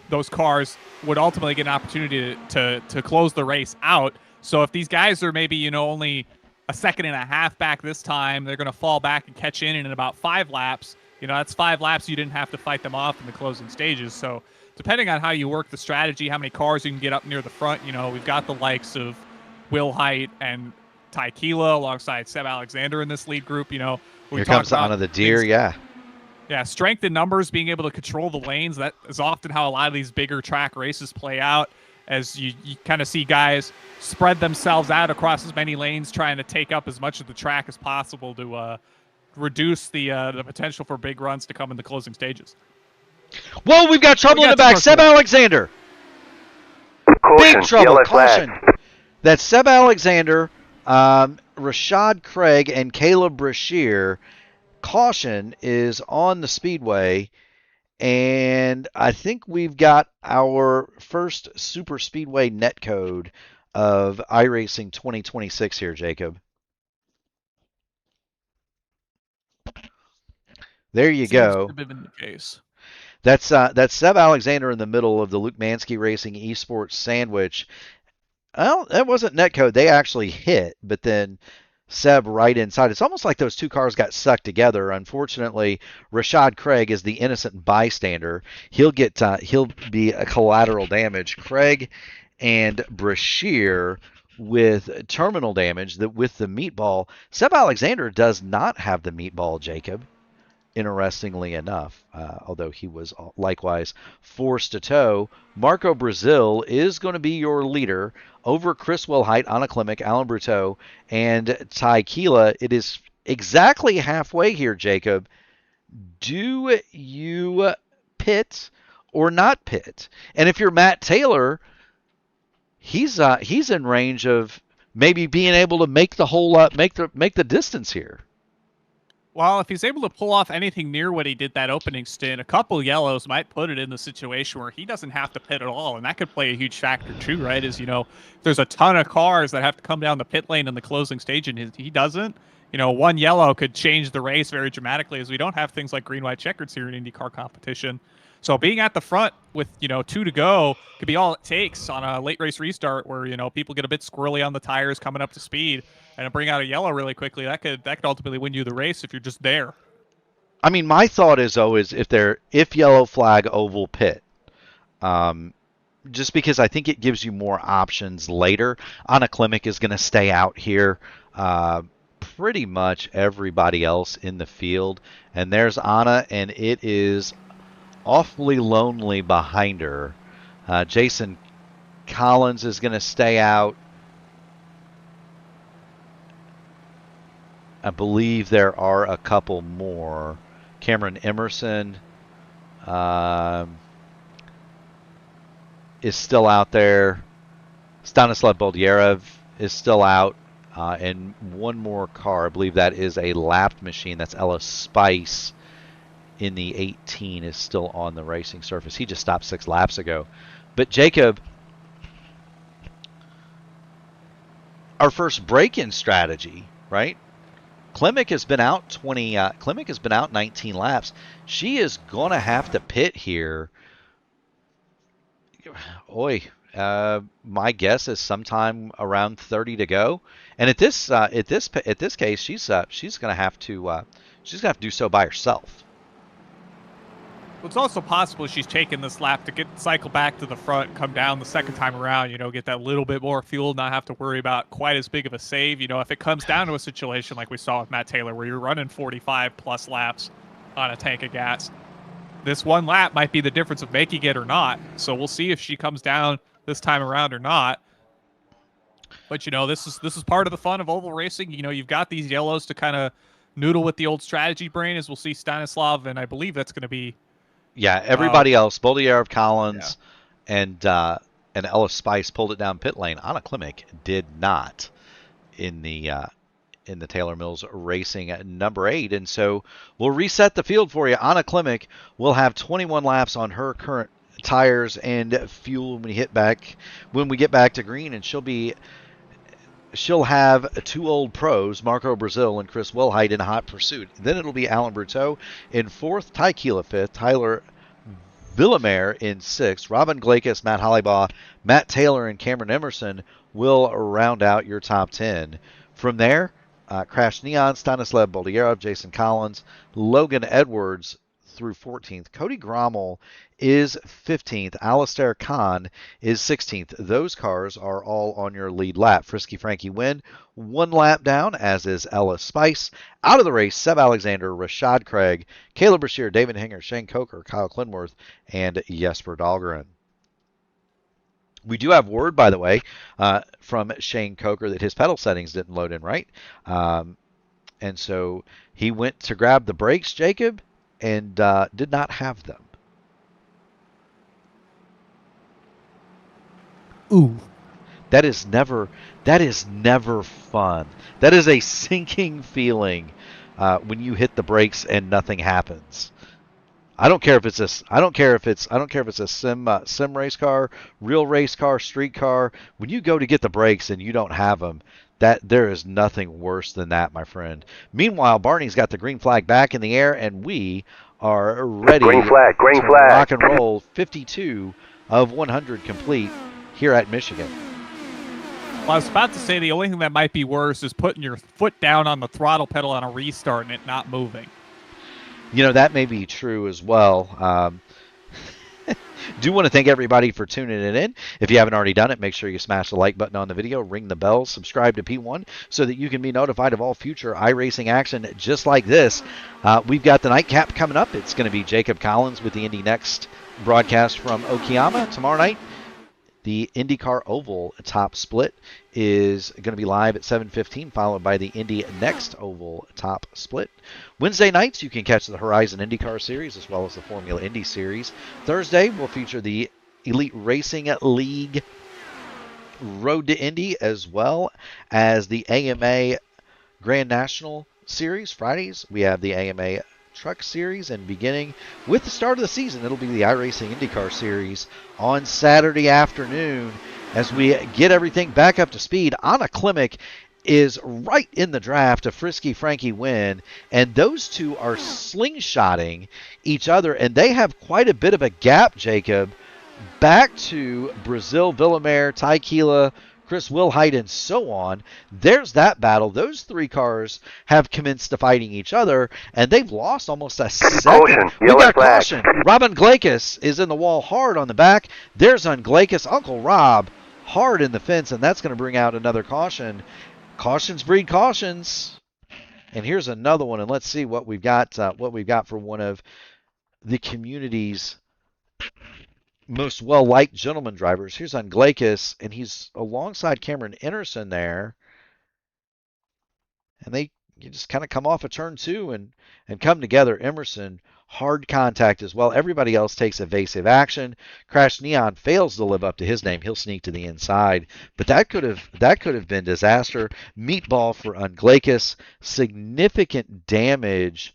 B: those cars would ultimately get an opportunity to close the race out. So if these guys are maybe, only a second and a half back this time, they're going to fall back and catch in about 5 laps. That's 5 laps you didn't have to fight them off in the closing stages. So depending on how you work the strategy, how many cars you can get up near the front, we've got the likes of Will Height and Tequila alongside Seb Alexander in this lead group. Here
A: comes Anna the Deer, yeah.
B: Yeah, strength in numbers, being able to control the lanes. That is often how a lot of these bigger track races play out, as you kind of see guys spread themselves out across as many lanes, trying to take up as much of the track as possible to reduce the potential for big runs to come in the closing stages.
A: Whoa, we've got trouble in the back. Seb Alexander.
C: Caution,
A: Big trouble.
C: yellow
A: Caution.
C: flag.
A: That's Seb Alexander, Rashad Craig, and Caleb Brashear. caution is on the speedway, and I think we've got our first super speedway net code of iRacing 2026 here, Jacob. There you
B: Seems to
A: go.
B: have been the case.
A: That's Seb Alexander in the middle of the Luke Mansky Racing Esports sandwich. Well, that wasn't netcode. They actually hit, but then Seb right inside. It's almost like those two cars got sucked together. Unfortunately, Rashad Craig is the innocent bystander. He'll be a collateral damage. Craig and Brashear with terminal damage with the meatball. Seb Alexander does not have the meatball, Jacob, interestingly enough, although he was likewise forced to tow. Marco Brazil is going to be your leader over Chris Wilhite, Anna Klimek, Alan Bruteau, and Ty Keela. It is exactly halfway here, Jacob. Do you pit or not pit? And if you're Matt Taylor, he's in range of maybe being able to make the whole make the distance here.
B: Well, if he's able to pull off anything near what he did that opening stint, a couple yellows might put it in the situation where he doesn't have to pit at all, and that could play a huge factor too, right? As you know, there's a ton of cars that have to come down the pit lane in the closing stage, and he doesn't. You know, one yellow could change the race very dramatically, as we don't have things like green-white checkers here in IndyCar competition. So being at the front with, 2 to go could be all it takes on a late race restart where, people get a bit squirrely on the tires coming up to speed and bring out a yellow really quickly. That could ultimately win you the race if you're just there.
A: I mean, my thought is always if yellow flag oval pit, just because I think it gives you more options later. Anna Klimek is going to stay out here. Pretty much everybody else in the field, and there's Anna, and it is awfully lonely behind her. Jason Collins is going to stay out. I believe there are a couple more. Cameron Emerson is still out there. Stanislav Boldyarev is still out. And one more car. I believe that is a lapped machine. That's Ellis Spice in the 18 is still on the racing surface. He just stopped 6 laps ago. But Jacob, our first break-in strategy, right? Klimek has been out 19 laps. She is going to have to pit here. Oy, my guess is sometime around 30 to go. And at this case, she's going to have to do so by herself.
B: Well, it's also possible she's taking this lap to cycle back to the front, come down the second time around, get that little bit more fuel, not have to worry about quite as big of a save. If it comes down to a situation like we saw with Matt Taylor where you're running 45 plus laps on a tank of gas, this one lap might be the difference of making it or not. So we'll see if she comes down this time around or not. But this is part of the fun of oval racing. You've got these yellows to kind of noodle with the old strategy brain, as we'll see Stanislav, and I believe that's going to be
A: everybody else, Boldiarev, Collins, and Ellis Spice pulled it down pit lane. Anna Klimek did not in the Taylor Mills Racing number 8, and so we'll reset the field for you. Anna Klimek will have 21 laps on her current tires and fuel when we get back to green, and she'll have 2 old pros, Marco Brazil and Chris Wilhite, in hot pursuit. Then it'll be Alan Bruteau in 4th, Ty Keela 5th, Tyler Villemere in 6th, Robin Glakis, Matt Hollybaugh, Matt Taylor, and Cameron Emerson will round out your top 10. From there, Crash Neon, Stanislav Boldyarev, Jason Collins, Logan Edwards through 14th. Cody Grommel is 15th. Alistair Khan is 16th. Those cars are all on your lead lap. Frisky Frankie Wynn, 1 lap down, as is Ellis Spice. Out of the race, Seb Alexander, Rashad Craig, Caleb Brashear, David Hinger, Shane Coker, Kyle Clinworth, and Jesper Dahlgren. We do have word, by the way, from Shane Coker that his pedal settings didn't load in right. And so he went to grab the brakes, Jacob, and did not have them.
B: Ooh.
A: That is never fun. That is a sinking feeling when you hit the brakes and nothing happens. I don't care if it's a sim race car, real race car, street car. When you go to get the brakes and you don't have them, that there is nothing worse than that, my friend. Meanwhile, Barney's got the green flag back in the air, and we are ready
C: Green flag, green
A: to
C: flag.
A: rock and roll. 52 of 100 complete here at Michigan.
B: Well, I was about to say the only thing that might be worse is putting your foot down on the throttle pedal on a restart and it not moving.
A: You know, that may be true as well. Do want to thank everybody for tuning it in. If you haven't already done it, make sure you smash the like button on the video, ring the bell, subscribe to P1 so that you can be notified of all future iRacing action just like this. We've got the nightcap coming up. It's going to be Jacob Collins with the Indy Next broadcast from Okayama tomorrow night. The INDYCAR Oval top split is going to be live at 7:15, followed by the Indy Next Oval top split. Wednesday nights, you can catch the Horizon INDYCAR Series as well as the Formula Indy Series. Thursday, we'll feature the Elite Racing League Road to Indy as well as the AMA Grand National Series. Fridays, we have the AMA Truck Series, and beginning with the start of the season, it'll be the iRacing INDYCAR Series on Saturday afternoon as we get everything back up to speed. Anna Klimek is right in the draft to Frisky Frankie Wynn, and those two are slingshotting each other, and they have quite a bit of a gap, Jacob, back to Brazil, Villamere, Ty Keela, Chris Wilhite, and so on. There's that battle. Those three cars have commenced to fighting each other, and they've lost almost a second.
C: Caution,
A: We
C: yellow
A: got
C: flag.
A: caution. Robin Glakis is in the wall hard on the back. There's Glakis. Uncle Rob hard in the fence, and that's going to bring out another caution. Cautions breed cautions. And here's another one, and let's see what we've got. What we've got for one of the community's most well-liked gentleman drivers. Here's Glakis, and he's alongside Cameron Anderson there. And you just kind of come off a turn two and come together. Emerson, hard contact as well. Everybody else takes evasive action. Crash Neon fails to live up to his name. He'll sneak to the inside. But that could have been disaster. Meatball for Glakis. Significant damage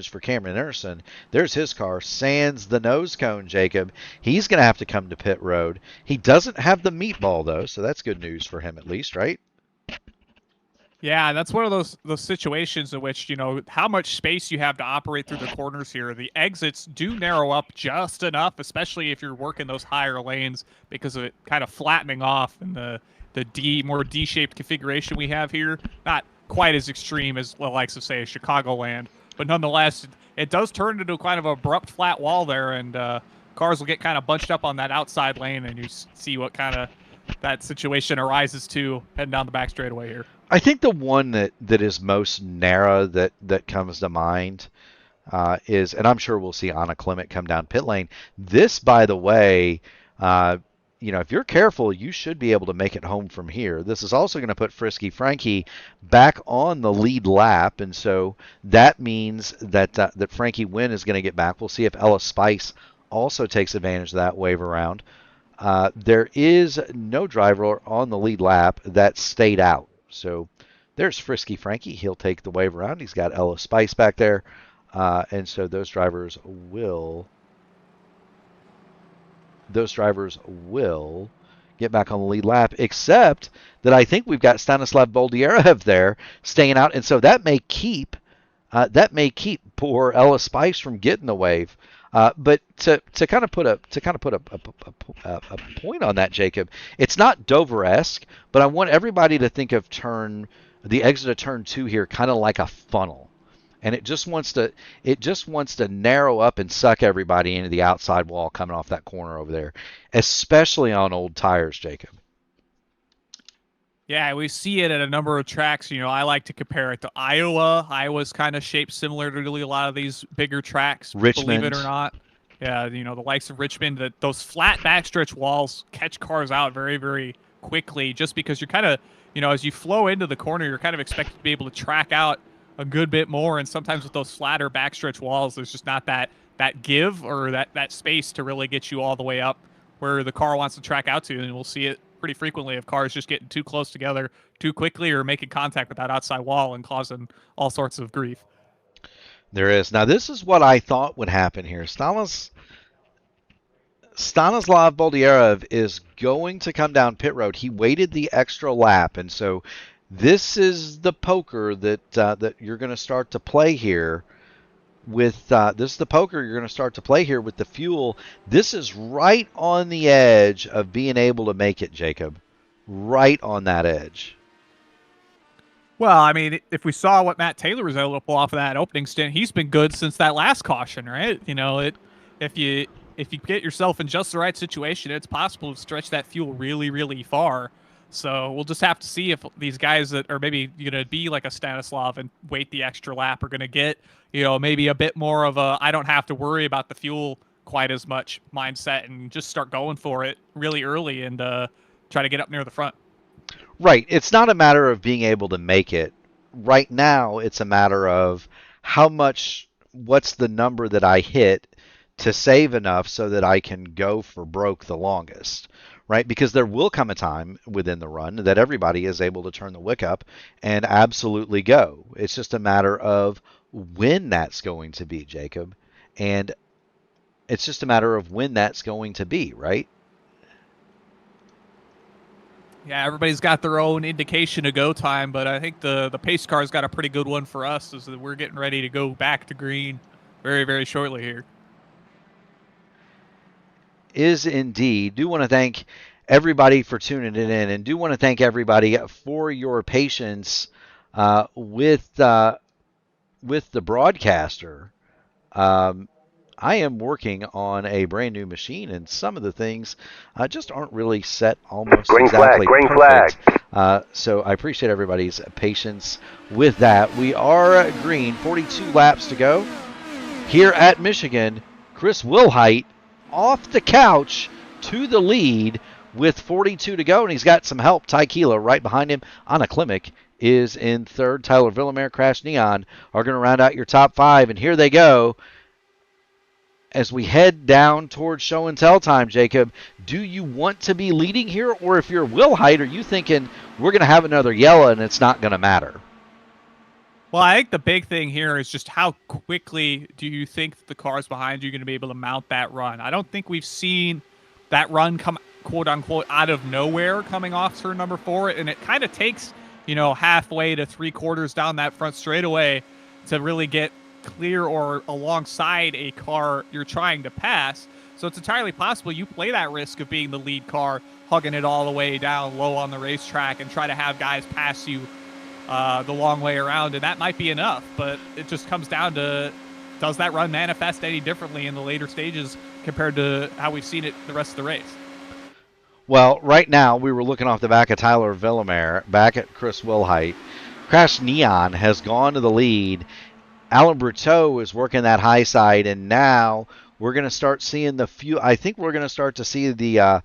A: for Cameron Anderson. There's his car. Sans the nose cone, Jacob. He's going to have to come to pit road. He doesn't have the meatball, though, so that's good news for him at least, right?
B: Yeah, that's one of those situations in which, how much space you have to operate through the corners here. The exits do narrow up just enough, especially if you're working those higher lanes because of it kind of flattening off in the more D-shaped configuration we have here. Not quite as extreme as the likes of, say, Chicagoland, but nonetheless, it does turn into kind of an abrupt flat wall there, and cars will get kind of bunched up on that outside lane, and you see what kind of that situation arises to heading down the back straightaway here.
A: I think the one that is most narrow that comes to mind is, and I'm sure we'll see Anna Klimek come down pit lane. This, by the way, if you're careful, you should be able to make it home from here. This is also going to put Frisky Frankie back on the lead lap, and so that means that Frankie Wynn is going to get back. We'll see if Ella Spice also takes advantage of that wave around. There is no driver on the lead lap that stayed out. So there's Frisky Frankie. He'll take the wave around. He's got Ella Spice back there, and so those drivers will get back on the lead lap, except that I think we've got Stanislav Boldierev there staying out, and so that may keep poor Ella Spice from getting the wave. But to kind of put a point on that, Jacob, it's not Dover-esque, but I want everybody to think of the exit of turn 2 here kind of like a funnel. And it just wants to narrow up and suck everybody into the outside wall coming off that corner over there, especially on old tires, Jacob.
B: Yeah, we see it at a number of tracks. I like to compare it to Iowa. Iowa's kind of shaped similar to really a lot of these bigger tracks,
A: Richmond.
B: believe it or not. Yeah, the likes of Richmond, those flat backstretch walls catch cars out very, very quickly just because you're kind of, as you flow into the corner, you're kind of expected to be able to track out a good bit more, and sometimes with those flatter backstretch walls, there's just not that give or that space to really get you all the way up where the car wants to track out to, and we'll see it pretty frequently of cars just getting too close together too quickly or making contact with that outside wall and causing all sorts of grief.
A: There is. Now, this is what I thought would happen here. Stanislav Boldyarov is going to come down pit road. He waited the extra lap, and so this is the poker that you're going to start to play here. With this is the poker you're going to start to play here with the fuel. This is right on the edge of being able to make it, Jacob. Right on that edge.
B: Well, I mean, if we saw what Matt Taylor was able to pull off of that opening stint, he's been good since that last caution, right? You know, if you get yourself in just the right situation, it's possible to stretch that fuel really, really far. So we'll just have to see if these guys that are maybe going to be like a Stanislav and wait the extra lap are going to get, you know, maybe a bit more of a I don't have to worry about the fuel quite as much mindset and just start going for it really early and try to get up near the front.
A: Right. It's not a matter of being able to make it. Right now, it's a matter of what's the number that I hit to save enough so that I can go for broke the longest, right? Because there will come a time within the run that everybody is able to turn the wick up and absolutely go. It's just a matter of when that's going to be, Jacob. And it's just a matter of when that's going to be, right?
B: Yeah, everybody's got their own indication of go time, but I think the pace car's got a pretty good one for us is that we're getting ready to go back to green very, very shortly here.
A: Is indeed. Do want to thank everybody for tuning in, and do want to thank everybody for your patience with the broadcaster. I am working on a brand new machine, and some of the things just aren't really set almost exactly perfect. So I appreciate everybody's patience with that. We are green, 42 laps to go here at Michigan. Chris Wilhite off the couch to the lead with 42 to go, and he's got some help. Ty Keela right behind him. Anna Klimek is in third. Tyler Villamere, Crash Neon are going to round out your top five, and here they go. As we head down towards show and tell time, Jacob, do you want to be leading here? Or if you're Wilhite, are you thinking we're going to have another yellow and it's not going to matter?
B: Well, I think the big thing here is just how quickly do you think the cars behind you are going to be able to mount that run? I don't think we've seen that run come, quote unquote, out of nowhere coming off turn number 4. And it kind of takes, you know, halfway to 3/4 down that front straightaway to really get clear or alongside a car you're trying to pass. So it's entirely possible you play that risk of being the lead car, hugging it all the way down low on the racetrack and try to have guys pass you the long way around, and that might be enough. But it just comes down to, does that run manifest any differently in the later stages compared to how we've seen it the rest of the race?
A: Well, right now we were looking off the back of Tyler Villamere, back at Chris Wilhite. Crash Neon has gone to the lead. Alan Bruteau is working that high side, and now we're going to start seeing the fuel. I think we're going to start to see the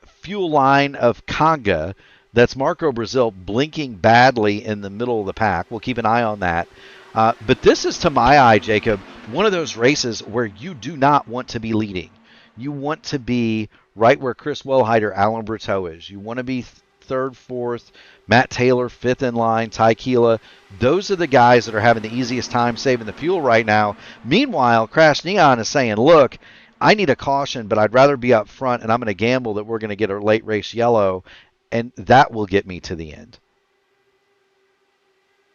A: fuel line of Conga. That's Marco Brazil blinking badly in the middle of the pack. We'll keep an eye on that. But this is, to my eye, Jacob, one of those races where you do not want to be leading. You want to be right where Chris Wilhite or Alan Bruteau is. You want to be third, fourth, Matt Taylor, fifth in line, Ty Keela. Those are the guys that are having the easiest time saving the fuel right now. Meanwhile, Crash Neon is saying, look, I need a caution, but I'd rather be up front, and I'm going to gamble that we're going to get a late race yellow, and that will get me to the end.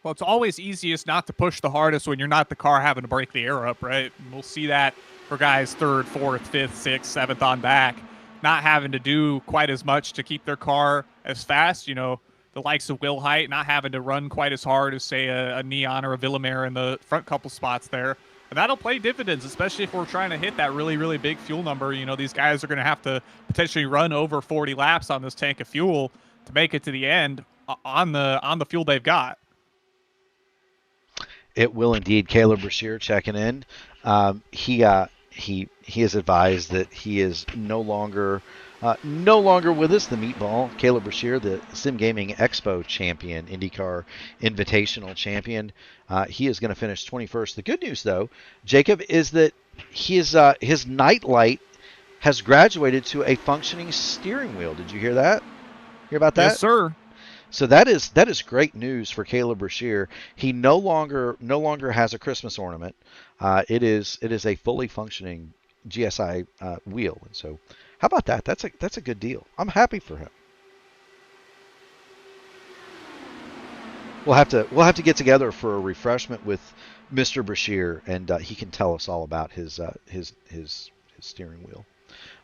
B: Well, it's always easiest not to push the hardest when you're not the car having to break the air up, right? And we'll see that for guys third, fourth, fifth, sixth, seventh on back, not having to do quite as much to keep their car as fast. You know, the likes of Wilhite not having to run quite as hard as, say, a Neon or a Villamere in the front couple spots there. And that'll play dividends, especially if we're trying to hit that really, really big fuel number. You know, these guys are going to have to potentially run over 40 laps on this tank of fuel to make it to the end on the fuel they've got.
A: It will indeed. Caleb Brashear checking in. He has advised that he is no longer with us. The meatball, Caleb Brashear, the Sim Gaming Expo champion, INDYCAR Invitational champion. He is going to finish 21st. The good news, though, Jacob, is that his night light has graduated to a functioning steering wheel. Did you hear that? Hear about that?
B: Yes, sir.
A: So that is great news for Caleb Brashear. He no longer has a Christmas ornament. It is a fully functioning GSI wheel. And so, how about that? That's a good deal. I'm happy for him. We'll have to get together for a refreshment with Mr. Brashear, and he can tell us all about his steering wheel.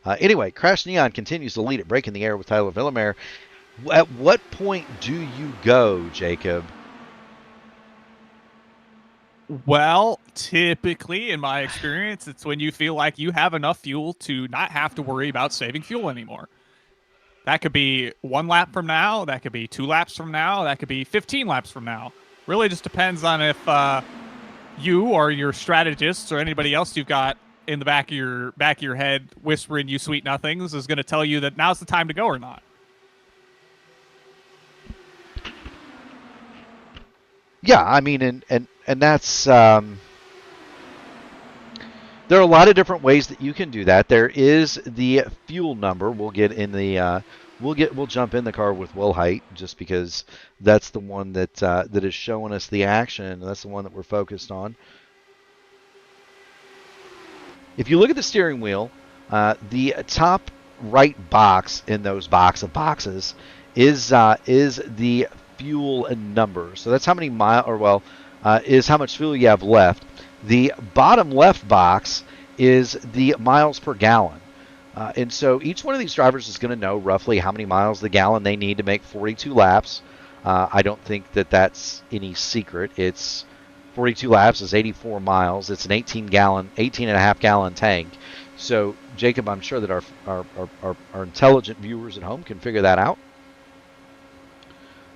A: Anyway, Crash Neon continues to lead at break in the air with Tyler Villamere. At what point do you go, Jacob?
B: Well, typically, in my experience, it's when you feel like you have enough fuel to not have to worry about saving fuel anymore. That could be 1 lap from now. That could be 2 laps from now. That could be 15 laps from now. Really just depends on if you or your strategists or anybody else you've got in the back of your head whispering you sweet nothings is going to tell you that now's the time to go or not.
A: Yeah, I mean, and that's there are a lot of different ways that you can do that. There is the fuel number. We'll get in the we'll jump in the car with Will Height just because that's the one that is showing us the action. And that's the one that we're focused on. If you look at the steering wheel, the top right box in those box of boxes is the fuel number. So that's how many is how much fuel you have left. The bottom left box is the miles per gallon. And so each one of these drivers is going to know roughly how many miles the gallon they need to make 42 laps. I don't think that that's any secret. It's 42 laps is 84 miles. It's an 18.5 gallon tank. So Jacob, I'm sure that our intelligent viewers at home can figure that out.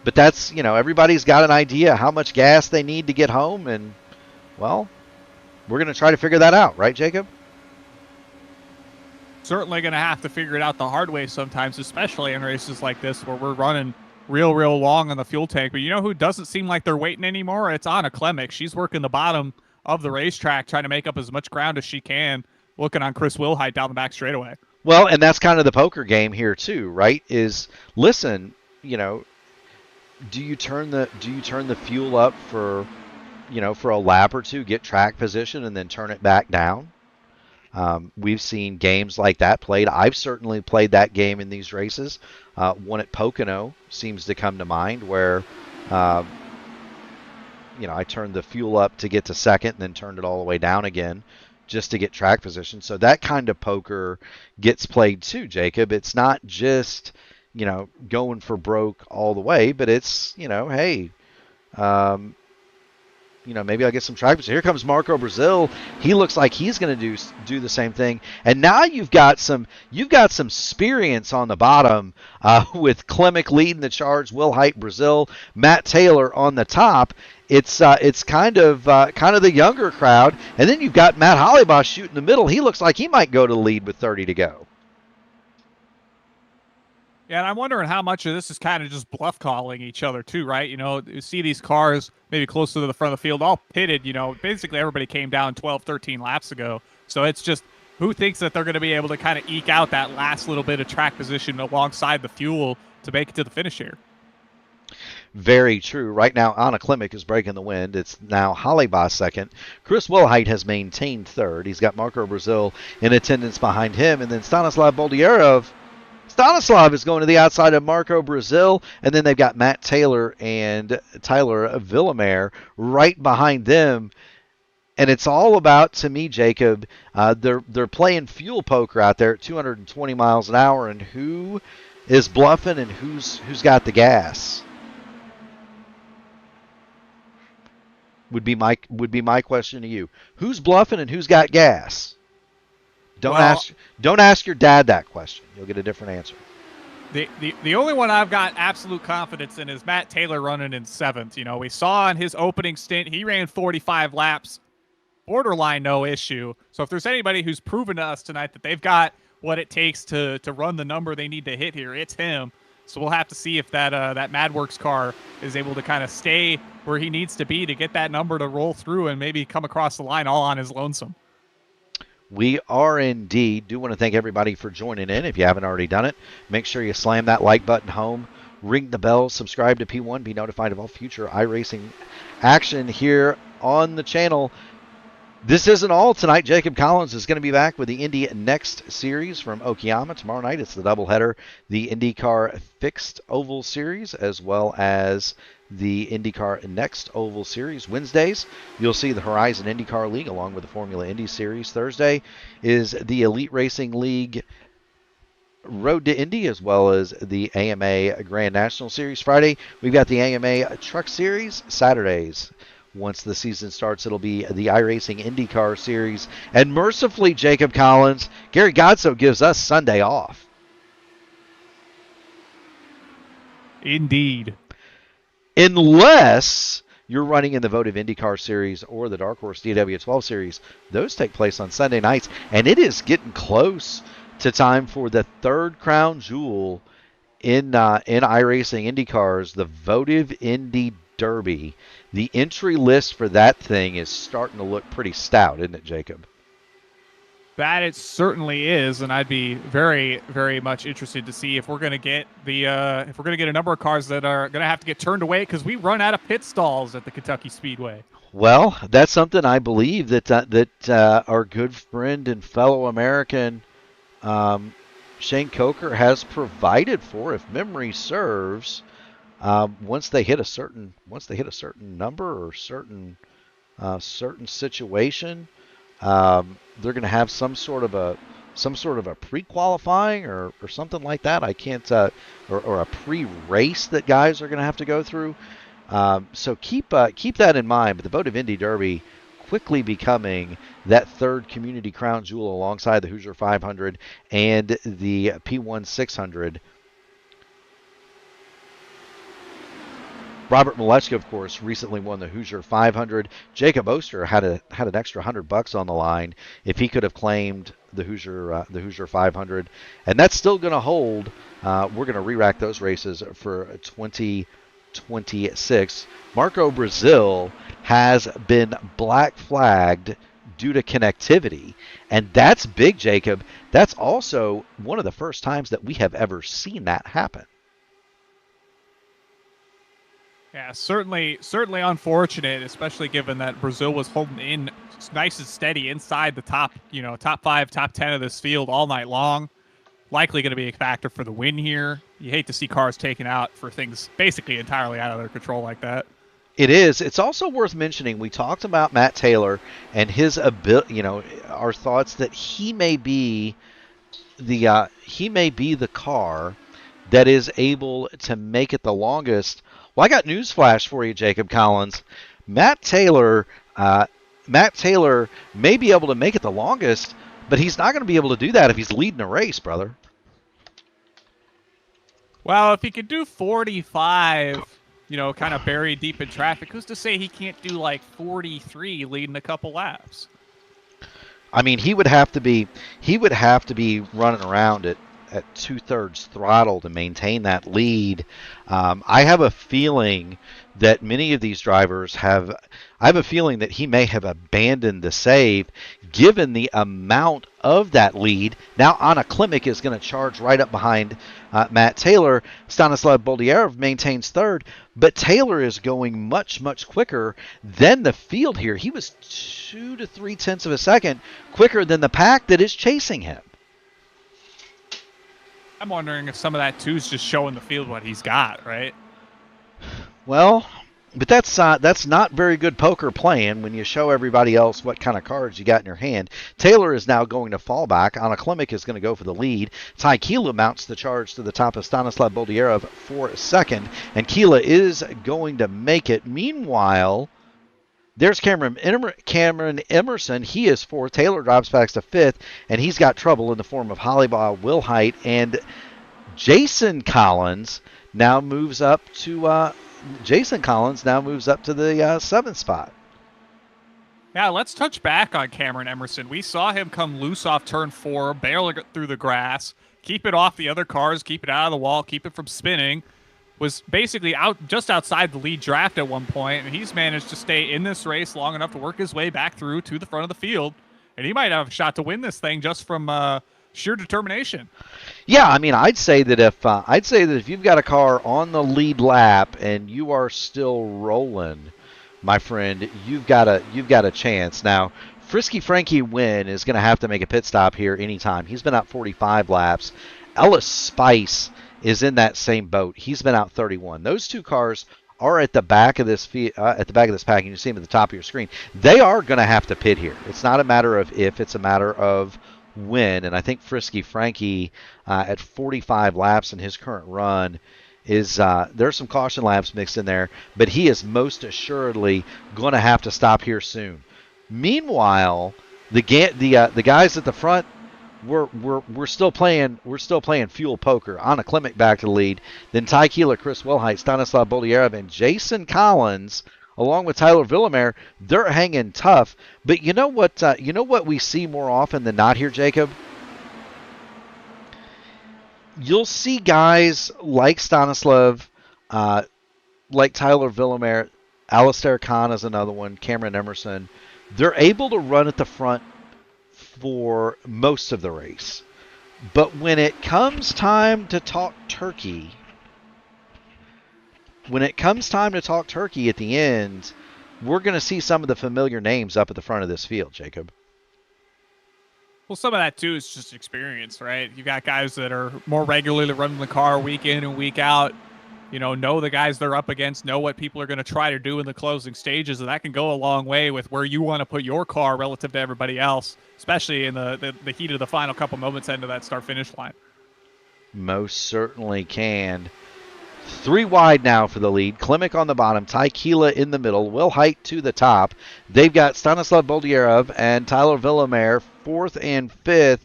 A: But that's, everybody's got an idea how much gas they need to get home. And, well, we're going to try to figure that out. Right, Jacob?
B: Certainly going to have to figure it out the hard way sometimes, especially in races like this where we're running real long on the fuel tank. But you know who doesn't seem like they're waiting anymore? It's Anna Klemic. She's working the bottom of the racetrack, trying to make up as much ground as she can, looking on Chris Wilhite down the back straightaway.
A: Well, and that's kind of the poker game here too, right? Is listen, do you turn the fuel up for a lap or two, get track position, and then turn it back down? We've seen games like that played. I've certainly played that game in these races. One at Pocono seems to come to mind where, I turned the fuel up to get to second and then turned it all the way down again just to get track position. So that kind of poker gets played too, Jacob. It's not just, going for broke all the way, but it's, hey, maybe I'll get some track position. Here comes Marco Brazil. He looks like he's going to do the same thing. And now you've got some experience on the bottom with Klemic leading the charge, Will Height, Brazil, Matt Taylor on the top. It's kind of the younger crowd, and then you've got Matt Hollybaugh shooting the middle. He looks like he might go to the lead with 30 to go.
B: Yeah, and I'm wondering how much of this is kind of just bluff calling each other too, right? You see these cars maybe closer to the front of the field, all pitted. Basically everybody came down 12, 13 laps ago. So it's just who thinks that they're going to be able to kind of eke out that last little bit of track position alongside the fuel to make it to the finish here.
A: Very true. Right now, Anna Klemic is breaking the wind. It's now Hollybaugh second. Chris Wilhite has maintained third. He's got Marco Brazil in attendance behind him, and then Stanislav Boldyarov. Stanislav is going to the outside of Marco Brazil, and then they've got Matt Taylor and Tyler Villamere right behind them. And it's all about, to me, Jacob, they're playing fuel poker out there at 220 miles an hour, and who is bluffing and who's got the gas. Would be my question to you. Who's bluffing and who's got gas? Don't ask your dad that question. You'll get a different answer.
B: The only one I've got absolute confidence in is Matt Taylor running in 7th. We saw in his opening stint, he ran 45 laps, borderline no issue. So if there's anybody who's proven to us tonight that they've got what it takes to run the number they need to hit here, it's him. So we'll have to see if that MadWorks car is able to kind of stay where he needs to be to get that number to roll through and maybe come across the line all on his lonesome.
A: We are indeed. Do want to thank everybody for joining in. If you haven't already done it, make sure you slam that like button home, ring the bell, subscribe to P1, be notified of all future iRacing action here on the channel. This isn't all tonight. Jacob Collins is going to be back with the Indy Next Series from Okayama. Tomorrow night it's the doubleheader, the INDYCAR Fixed Oval Series, as well as the INDYCAR Next Oval Series. Wednesdays, you'll see the Horizon IndyCar League along with the Formula Indy Series. Thursday is the Elite Racing League Road to Indy, as well as the AMA Grand National Series. Friday, we've got the AMA Truck Series. Saturdays, once the season starts, it'll be the iRacing INDYCAR Series. And mercifully, Jacob Collins, Gary Godso gives us Sunday off.
B: Indeed.
A: Unless you're running in the Votive INDYCAR Series or the Dark Horse DW12 Series. Those take place on Sunday nights, and it is getting close to time for the third crown jewel in iRacing IndyCars, the Votive Indy Derby. The entry list for that thing is starting to look pretty stout, isn't it, Jacob?
B: That it certainly is, and I'd be very, very much interested to see if we're going to get a number of cars that are going to have to get turned away because we run out of pit stalls at the Kentucky Speedway.
A: Well, that's something I believe that our good friend and fellow American Shane Coker has provided for, if memory serves. Once they hit a certain number or certain situation, they're going to have some sort of a pre-qualifying or something like that. I can't or a pre-race that guys are going to have to go through. So keep that in mind. But the Votive Indy Derby quickly becoming that third community crown jewel alongside the Hoosier 500 and the P1 600. Robert Malechka, of course, recently won the Hoosier 500. Jacob Oster had an extra $100 on the line if he could have claimed the Hoosier 500, and that's still going to hold. We're going to re-rack those races for 2026. Marco Brazil has been black flagged due to connectivity, and that's big, Jacob. That's also one of the first times that we have ever seen that happen.
B: Yeah, certainly unfortunate, especially given that Brazil was holding in nice and steady inside the top 5, top 10 of this field all night long. Likely going to be a factor for the win here. You hate to see cars taken out for things basically entirely out of their control like that.
A: It is. It's also worth mentioning, we talked about Matt Taylor and his ability, our thoughts that he may be the car that is able to make it the longest. Well, I got news flash for you, Jacob Collins. Matt Taylor may be able to make it the longest, but he's not going to be able to do that if he's leading a race, brother.
B: Well, if he could do 45, kind of buried deep in traffic, who's to say he can't do like 43 leading a couple laps?
A: I mean, he would have to be running around at 2/3 throttle to maintain that lead. I have a feeling that many of these drivers I have a feeling that he may have abandoned the save given the amount of that lead. Now Anna Klimek is going to charge right up behind Matt Taylor. Stanislav Boldierov maintains third, but Taylor is going much, much quicker than the field here. He was 2 to 3 tenths of a second quicker than the pack that is chasing him.
B: I'm wondering if some of that, too, is just showing the field what he's got, right?
A: Well, but that's not very good poker playing when you show everybody else what kind of cards you got in your hand. Taylor is now going to fall back. Anna Klimek is going to go for the lead. Ty Kila mounts the charge to the top of Stanislav Boldierov for second, and Kila is going to make it. Meanwhile, there's Cameron Emerson. He is fourth. Taylor drops back to fifth, and he's got trouble in the form of Hollybaugh Wilhite. And Jason Collins now moves up to the seventh spot.
B: Yeah, let's touch back on Cameron Emerson. We saw him come loose off turn 4, barrel through the grass, keep it off the other cars, keep it out of the wall, keep it from spinning. Was basically just outside the lead draft at one point, and he's managed to stay in this race long enough to work his way back through to the front of the field and he might have a shot to win this thing just from sheer determination.
A: Yeah, I mean, I'd say that if you've got a car on the lead lap and you are still rolling, my friend, you've got a chance. Now, Frisky Frankie Wynn is going to have to make a pit stop here anytime. He's been out 45 laps. Ellis Spice is in that same boat. He's been out 31. Those two cars are at the back of this pack, and you see them at the top of your screen. They are going to have to pit here. It's not a matter of if, it's a matter of when. And I think Frisky Frankie at 45 laps in his current run is there's some caution laps mixed in there, but he is most assuredly going to have to stop here soon. Meanwhile, the guys at the front, we're still playing fuel poker. Anna Klimek back to the lead, then Ty Keeler, Chris Wilhite, Stanislav Boldyarov, and Jason Collins, along with Tyler Villamere, they're hanging tough. But you know what we see more often than not here, Jacob? You'll see guys like Stanislav, like Tyler Villamere, Alistair Khan is another one, Cameron Emerson. They're able to run at the front for most of the race. But when it comes time to talk turkey, at the end, we're going to see some of the familiar names up at the front of this field, Jacob.
B: Well, some of that, too, is just experience, right? You got guys that are more regularly running the car week in and week out, know the guys they're up against, know what people are going to try to do in the closing stages, and that can go a long way with where you want to put your car relative to everybody else, especially in the heat of the final couple moments into that start-finish line.
A: Most certainly can. 3 wide now for the lead. Klimek on the bottom, Ty Keela in the middle, Will Hite to the top. They've got Stanislav Boldyarov and Tyler Villamere 4th and 5th.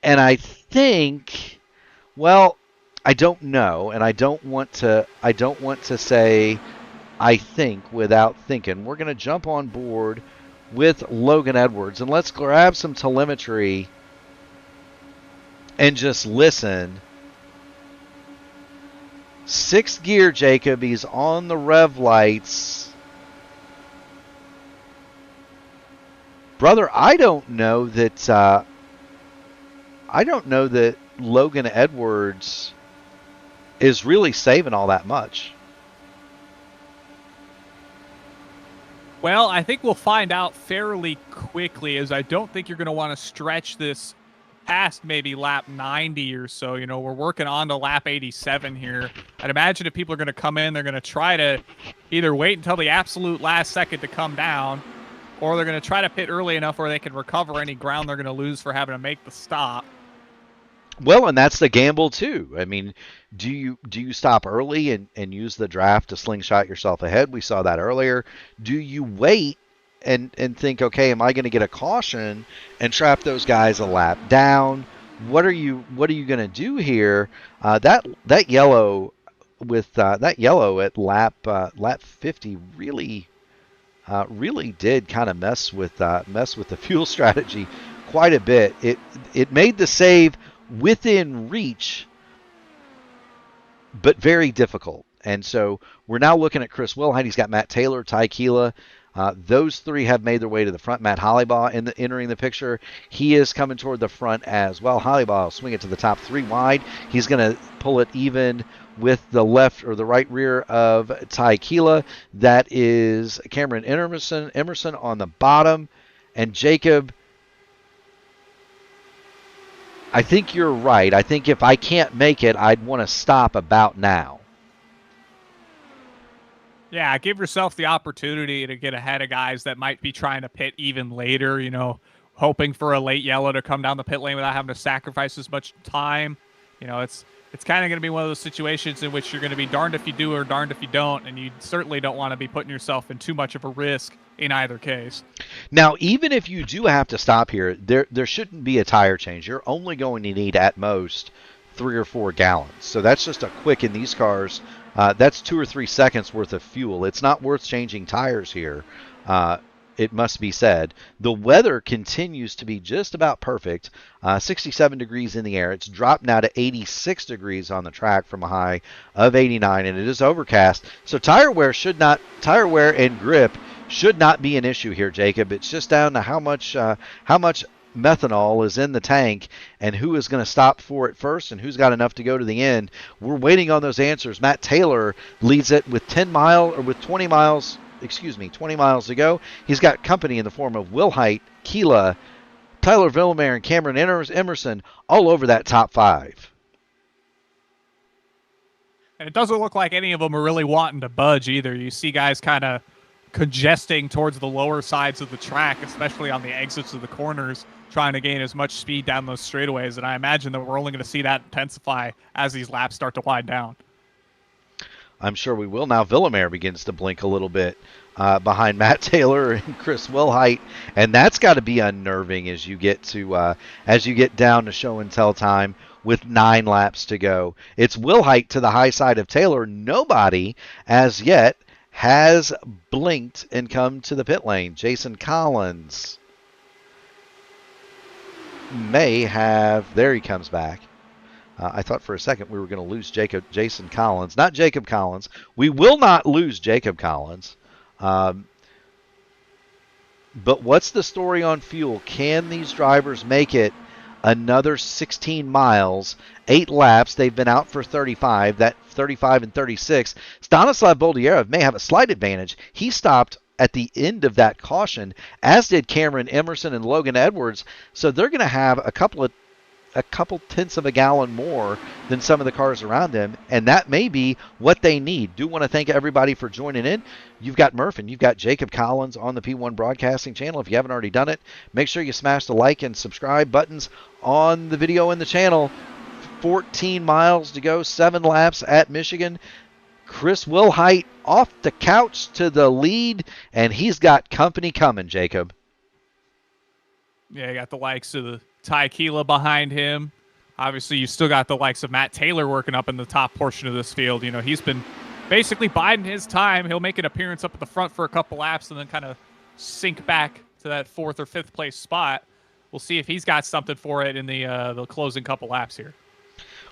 A: And I think, well, I don't know, and I don't want to say I think without thinking. We're going to jump on board with Logan Edwards, and let's grab some telemetry and just listen. 6th gear, Jacob. He's on the rev lights. Brother, I don't know that Logan Edwards is really saving all that much.
B: Well, I think we'll find out fairly quickly, as I don't think you're going to want to stretch this past maybe lap 90 or so. We're working on to lap 87 here. I'd imagine if people are going to come in, they're going to try to either wait until the absolute last second to come down, or they're going to try to pit early enough where they can recover any ground they're going to lose for having to make the stop.
A: Well, and that's the gamble too. I mean, do you stop early and use the draft to slingshot yourself ahead? We saw that earlier. Do you wait and think, okay, am I going to get a caution and trap those guys a lap down? What are you going to do here? That yellow at lap 50 really did kind of mess with the fuel strategy quite a bit. It made the save within reach, but very difficult. And so we're now looking at Chris Wilhite. He's got Matt Taylor, Ty Keela. Those three have made their way to the front. Matt Hollybaugh entering the picture. He is coming toward the front as well. Hollybaugh will swing it to the top 3 wide. He's going to pull it even with the left or the right rear of Ty Keela. That is Cameron Emerson on the bottom. And Jacob, I think you're right. I think if I can't make it, I'd want to stop about now.
B: Yeah, give yourself the opportunity to get ahead of guys that might be trying to pit even later, hoping for a late yellow to come down the pit lane without having to sacrifice as much time. It's kind of going to be one of those situations in which you're going to be darned if you do or darned if you don't, and you certainly don't want to be putting yourself in too much of a risk in either case. Now,
A: even if you do have to stop here, there shouldn't be a tire change. You're only going to need at most 3 or 4 gallons. So that's just a quick in these cars. That's 2 or 3 seconds worth of fuel. It's not worth changing tires here. it must be said. The weather continues to be just about perfect. 67 degrees in the air. It's dropped now to 86 degrees on the track from a high of 89, and it is overcast. So tire wear and grip should not be an issue here, Jacob. It's just down to how much methanol is in the tank and who is going to stop for it first and who's got enough to go to the end. We're waiting on those answers. Matt Taylor leads it with 20 miles to go. He's got company in the form of Will Height, Keela, Tyler Villamere, and Cameron Emerson all over that top 5.
B: And it doesn't look like any of them are really wanting to budge either. You see guys kind of congesting towards the lower sides of the track, especially on the exits of the corners, trying to gain as much speed down those straightaways. And I imagine that we're only going to see that intensify as these laps start to wind down.
A: I'm sure we will. Now Villamere begins to blink a little bit behind Matt Taylor and Chris Wilhite, and that's got to be unnerving as you get down to show and tell time with 9 laps to go. It's Wilhite to the high side of Taylor. Nobody as yet has blinked and come to the pit lane. Jason Collins may have. There he comes back. I thought for a second we were going to lose Jason Collins. Not Jacob Collins. We will not lose Jacob Collins. But what's the story on fuel? Can these drivers make it another 16 miles, 8 laps? They've been out for 35. That 35 and 36. Stanislav Boldyarov may have a slight advantage. He stopped at the end of that caution, as did Cameron Emerson and Logan Edwards. So they're going to have a couple tenths of a gallon more than some of the cars around them, and that may be what they need. Do want to thank everybody for joining in. You've got Murph and you've got Jacob Collins on the P1 Broadcasting channel. If you haven't already done it, make sure you smash the like and subscribe buttons on the video and the channel. 14 miles to go, 7 laps at Michigan. Chris Wilhite off the couch to the lead, and he's got company coming, Jacob.
B: Yeah, you got the likes of the Ty Keela behind him. Obviously, you still got the likes of Matt Taylor working up in the top portion of this field. You know, he's been basically biding his time. He'll make an appearance up at the front for a couple laps and then kind of sink back to that 4th or 5th place spot. We'll see if he's got something for it in the closing couple laps here.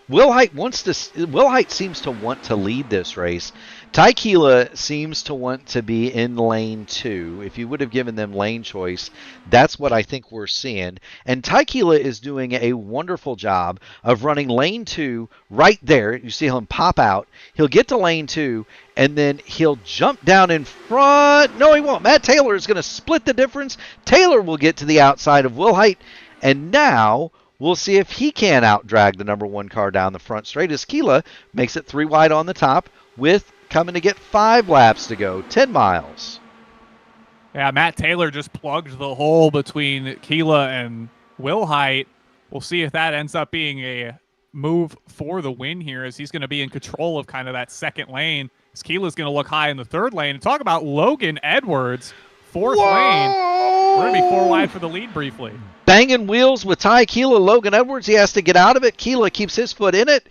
B: Wilhite seems to want to lead this race. Ty Keela seems to want to be in lane 2. If you would have given them lane choice, that's what I think we're seeing. And Ty Keela is doing a wonderful job of running lane 2 right there. You see him pop out. He'll get to lane 2, and then he'll jump down in front. No, he won't. Matt Taylor is going to split the difference. Taylor will get to the outside of Wilhite, and now we'll see if he can out-drag the number 1 car down the front straight as Keela makes it 3 wide on the top with coming to get 5 laps to go, 10 miles. Yeah, Matt Taylor just plugged the hole between Keela and Wilhite. We'll see if that ends up being a move for the win here, as he's going to be in control of kind of that second lane. As Keela's going to look high in the 3rd lane. And talk about Logan Edwards, 4th lane. We're going to be 4 wide for the lead briefly.
A: Banging wheels with Ty Keela. Logan Edwards, he has to get out of it. Keela keeps his foot in it.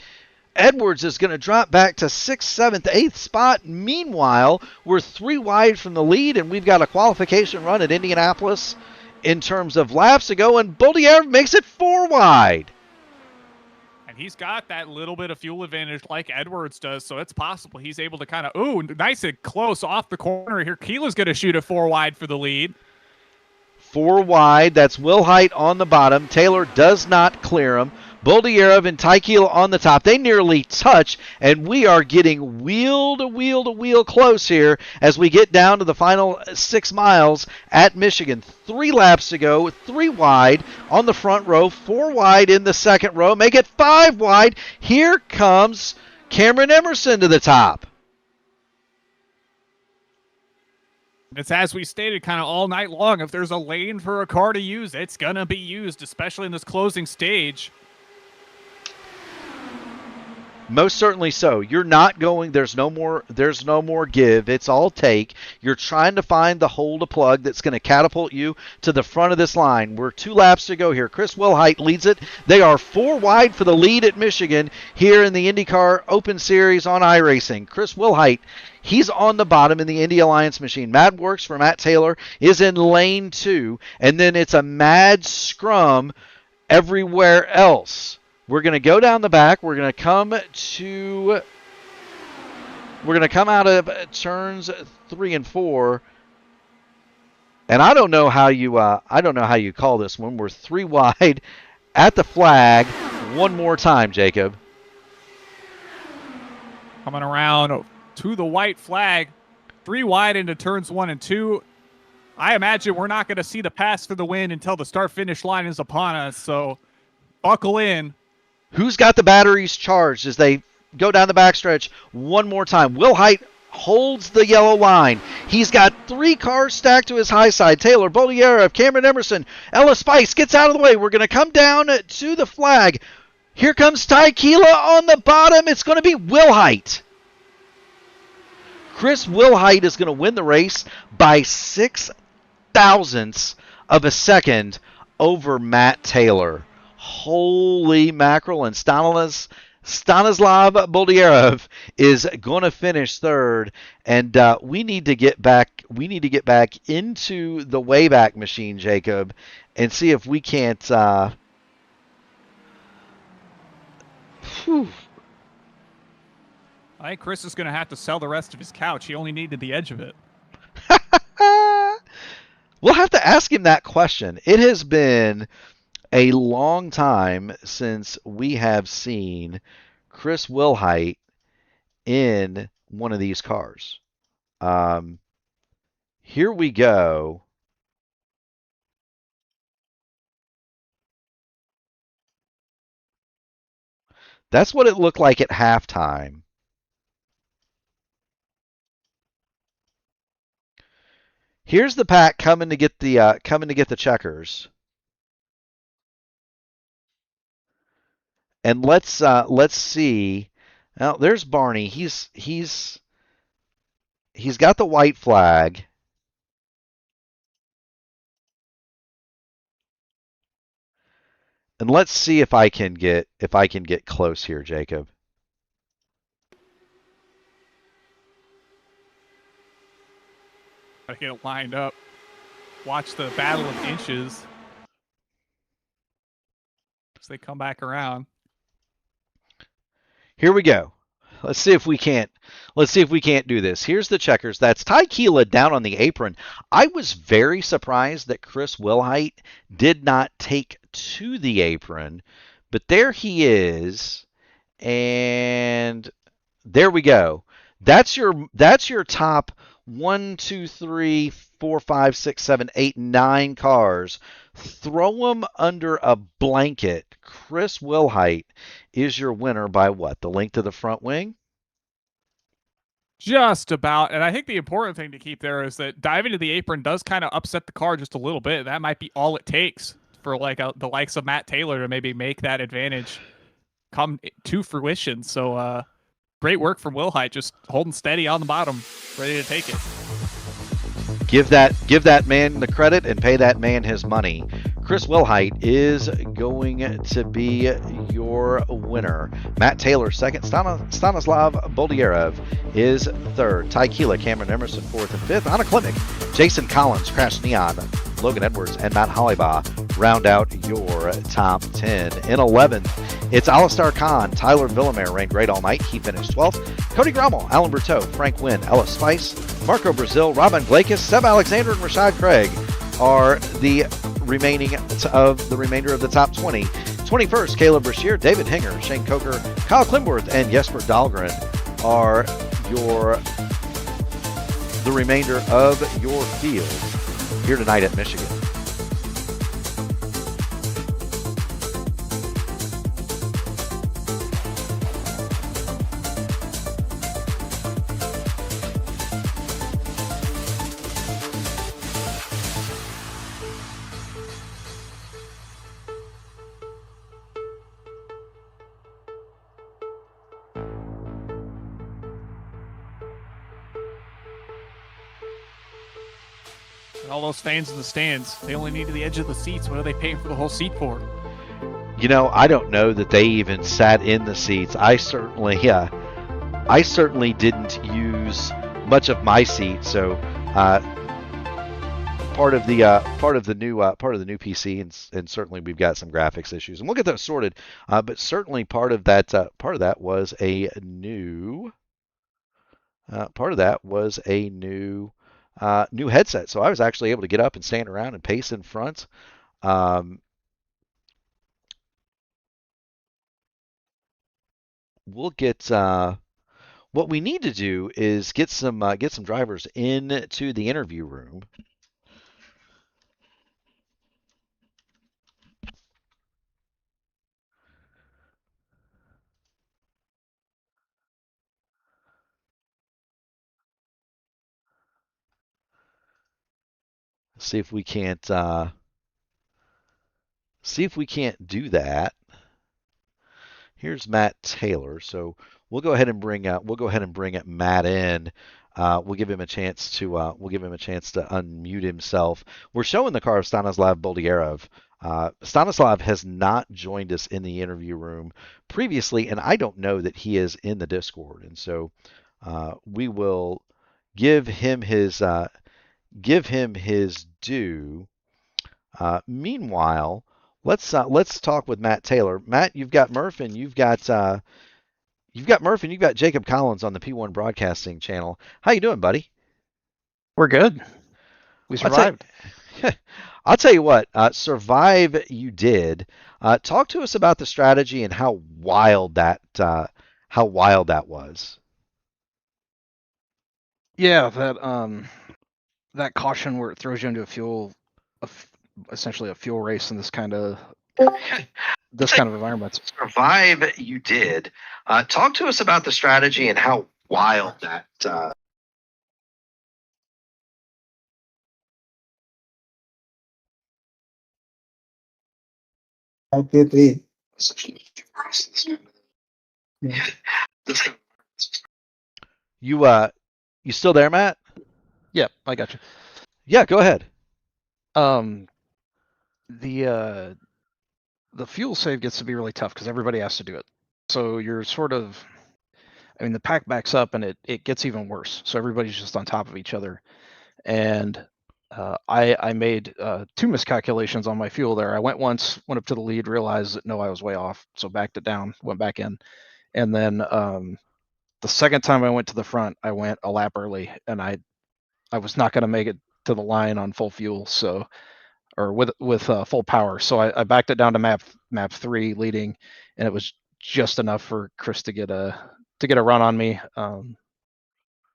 A: Edwards is going to drop back to 6th, 7th, 8th spot. Meanwhile, we're 3 wide from the lead, and we've got a qualification run at Indianapolis in terms of laps to go, and Boldyarov makes it 4 wide.
B: And he's got that little bit of fuel advantage like Edwards does, so it's possible he's able to kind of, ooh, nice and close off the corner here. Keela's going to shoot it 4 wide for the lead.
A: 4 wide. That's Wilhite on the bottom. Taylor does not clear him. Boldyarov and Ty Keela on the top. They nearly touch, and we are getting wheel to wheel to wheel close here as we get down to the final 6 miles at Michigan. 3 laps to go, 3 wide on the front row, 4 wide in the second row. Make it 5 wide. Here comes Cameron Emerson to the top.
B: It's as we stated kind of all night long, if there's a lane for a car to use, it's going to be used, especially in this closing stage.
A: Most certainly so. You're not going, there's no more give. It's all take. You're trying to find the hole to plug that's going to catapult you to the front of this line. We're 2 laps to go here. Chris Wilhite leads it. They are 4 wide for the lead at Michigan here in the INDYCAR Open Series on iRacing. Chris Wilhite, He's on the bottom in the Indy Alliance machine. Mad Works for Matt Taylor is in lane 2, and then it's a mad scrum everywhere else. We're going to go down the back. We're going to come out of turns 3 and 4. And I don't know how you call this one. We're 3 wide at the flag one more time, Jacob.
B: Coming around to the white flag, 3 wide into turns 1 and 2. I imagine we're not going to see the pass for the win until the start-finish line is upon us, so buckle in.
A: Who's got the batteries charged as they go down the backstretch one more time? Will Height holds the yellow line. He's got 3 cars stacked to his high side. Taylor, Boldiera, Cameron Emerson, Ella Spice gets out of the way. We're going to come down to the flag. Here comes Ty Keela on the bottom. It's going to be Will Height. Chris Will Height is going to win the race by 6 thousandths of a second over Matt Taylor. Holy mackerel. And Stanislav Boldiera is going to finish 3rd, and we need to get back into the Wayback Machine, Jacob, and see if we can't. I
B: think Chris is going to have to sell the rest of his couch. He only needed the edge of it.
A: We'll have to ask him that question. It has been a long time since we have seen Chris Wilhite in one of these cars. Here we go. That's what it looked like at halftime. Here's the pack coming to get the checkers. And let's see. Now there's Barney. He's got the white flag. And let's see if I can get close here, Jacob.
B: Gotta get it lined up. Watch the battle of inches as they come back around.
A: Here we go. Let's see if we can't do this. Here's the checkers. That's Ty Keela down on the apron. I was very surprised that Chris Wilhite did not take to the apron, but there he is, and there we go. That's your top 1, 2, 3, 4, 5, 6, 7, 8, 9 cars. Throw them under a blanket. Chris Wilhite is your winner by what? The length of the front wing?
B: Just about. And I think the important thing to keep there is that diving to the apron does kind of upset the car just a little bit. That might be all it takes for the likes of Matt Taylor to maybe make that advantage come to fruition. So great work from Wilhite, just holding steady on the bottom, ready to take it.
A: Give that man the credit and pay that man his money. Chris Wilhite is going to be your winner. Matt Taylor second. Stanislav Boldiera is third. Ty Keela, Cameron Emerson fourth and fifth. Anna Klimek, Jason Collins, Crash Neon, Logan Edwards, and Matt Hollybaugh round out your top 10. In 11th, it's Alistar Khan. Tyler Villamere reigned great all night. He finished 12th. Cody Grommel, Alan Berteau, Frank Wynn, Ellis Spice, Marco Brazil, Robin Glakis, Seb Alexander, and Rashad Craig are the remainder of the top 20. 21st, Caleb Brashear, David Hinger, Shane Coker, Kyle Klimworth, and Jesper Dahlgren are the remainder of your field here tonight at Michigan.
B: All those fans in the stands, they only needed the edge of the seats. What are they paying for the whole seat for?
A: You know, I don't know that they even sat in the seats. I certainly didn't use much of my seat. So part of the new PC, and certainly we've got some graphics issues, and we'll get those sorted. But certainly part of that was a new new headset. So I was actually able to get up and stand around and pace in front. Um, we'll get what we need to do is get some drivers into the interview room. See if we can't do that. Here's Matt Taylor. So we'll go ahead and bring Matt in. We'll give him a chance to unmute himself. We're showing the car of Stanislav Boldyarov. Stanislav has not joined us in the interview room previously, and I don't know that he is in the Discord. And so we will give him his due. Meanwhile, let's talk with Matt Taylor. Matt, you've got Murph and you've got Jacob Collins on the P1 Broadcasting channel. How you doing, buddy?
D: We're good. We survived.
A: I'll tell you what, survive you did. Talk to us about the strategy and how wild that was.
D: Yeah, that caution where it throws you into essentially a fuel race in this kind of environment.
A: Survive you did. Talk to us about the strategy and how wild that.
E: IP3.
A: You still there, Matt?
D: Yep, I got you.
A: Yeah, go ahead.
D: The fuel save gets to be really tough because everybody has to do it. So you're the pack backs up and it gets even worse. So everybody's just on top of each other. And I made two miscalculations on my fuel there. I went once, went up to the lead, realized that no, I was way off. So backed it down, went back in. And then the second time I went to the front, I went a lap early and I was not going to make it to the line on full fuel. Or with full power. So I backed it down to map 3 leading, and it was just enough for Chris to get a run on me.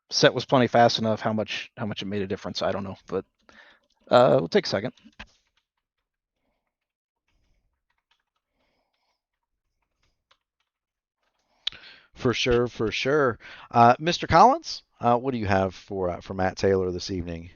D: Set was plenty fast enough. How much it made a difference, I don't know, but we'll take a second.
A: For sure. Mr. Collins, what do you have for Matt Taylor this evening?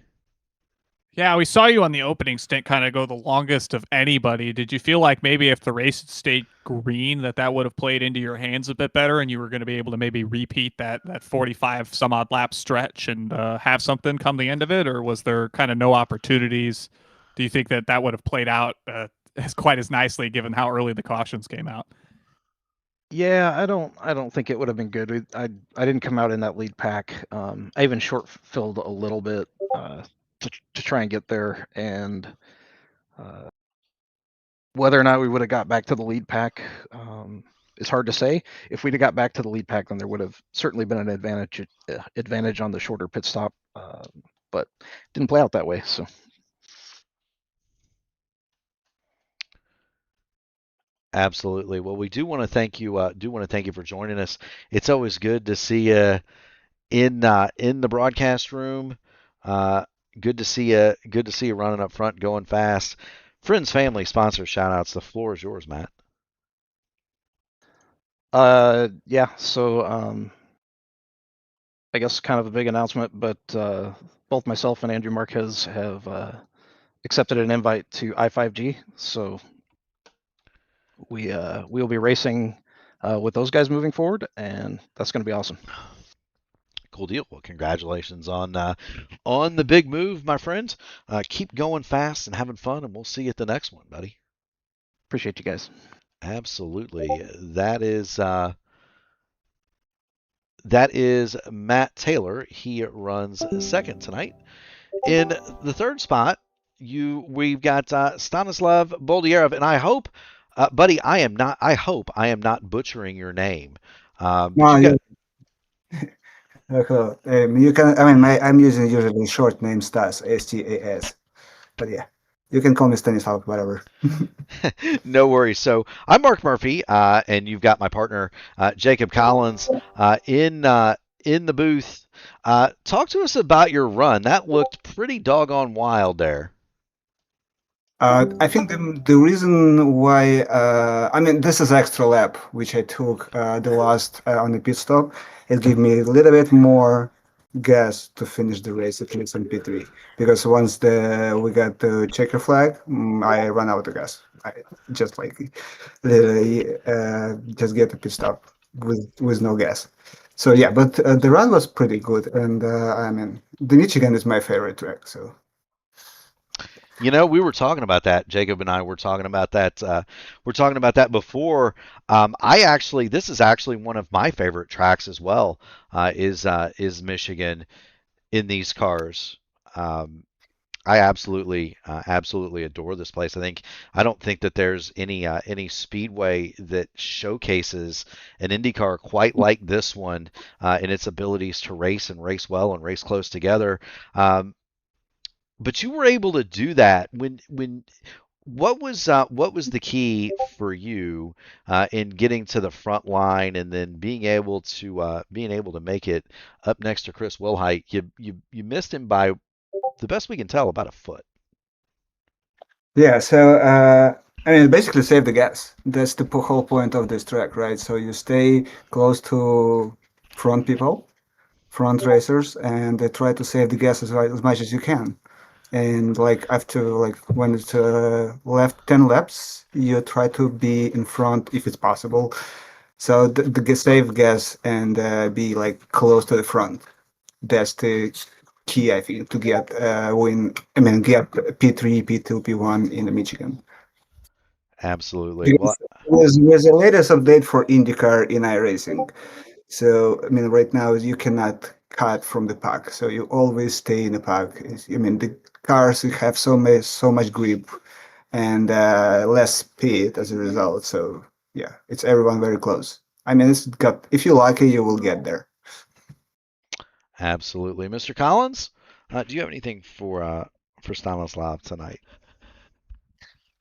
B: Yeah, we saw you on the opening stint kind of go the longest of anybody. Did you feel like maybe if the race had stayed green that would have played into your hands a bit better and you were going to be able to maybe repeat that 45 some odd lap stretch and have something come the end of it? Or was there kind of no opportunities? Do you think that would have played out as quite as nicely given how early the cautions came out?
D: Yeah, I don't think it would have been good. I didn't come out in that lead pack. I even short filled a little bit to try and get there, and whether or not we would have got back to the lead pack is hard to say. If we'd have got back to the lead pack, then there would have certainly been an advantage on the shorter pit stop, but didn't play out that way. So.
A: Absolutely. Well, we do want to thank you. For joining us. It's always good to see you in the broadcast room. Good to see you. Good to see you running up front, going fast. Friends, family, sponsors, shout outs. The floor is yours, Matt.
D: Yeah. So I guess kind of a big announcement, but both myself and Andrew Marquez have accepted an invite to I5G. So we'll be racing with those guys moving forward, and that's going to be awesome.
A: Cool deal. Well, congratulations on the big move, my friend. Keep going fast and having fun, and we'll see you at the next one, buddy.
D: Appreciate you guys.
A: Absolutely. That that is Matt Taylor. He runs second tonight. In the third spot, we've got Stanislav Boldierov, and I hope, buddy, I hope I am not butchering your name. But
E: No,
A: you got
E: hello. You can. I mean, I'm using usually short name Stas, STAS. But yeah, you can call me Stanislav, whatever.
A: no worries. So I'm Mark Murphy, and you've got my partner Jacob Collins in the booth. Talk to us about your run. That looked pretty doggone wild there.
E: I think the reason why, I mean, this is extra lap, which I took the last on the pit stop. It gave me a little bit more gas to finish the race, at least on P3. Because once we got the checker flag, I ran out of gas. I just like literally just get a pit stop with no gas. So yeah, but the run was pretty good, and I mean, the Michigan is my favorite track. So.
A: You know, we were talking about that. Jacob and I were talking about that. We're talking about that before. This is actually one of my favorite tracks as well. Is Michigan in these cars? I absolutely adore this place. I don't think that there's any speedway that showcases an IndyCar quite like this one in its abilities to race and race well and race close together. But you were able to do that what was the key for you in getting to the front line and then being able to make it up next to Chris Wilhite? You missed him by the best we can tell about a foot.
E: Yeah, so I mean, basically save the gas. That's the whole point of this track, right? So you stay close to front people, front racers, and they try to save the gas as much as you can. And like after like when it's left 10 laps, you try to be in front if it's possible. So the save gas and be like close to the front. That's the key, I think, to get get P3, P2, P1 in the Michigan.
A: Absolutely. Well,
E: Because there's the latest update for INDYCAR in iRacing. So, I mean, right now you cannot cut from the pack. So you always stay in the pack. I mean, the cars have so much grip and less speed as a result. So yeah, it's everyone very close. I mean, if you're lucky, you will get there.
A: absolutely. Mr. Collins, do you have anything for Stanislav tonight?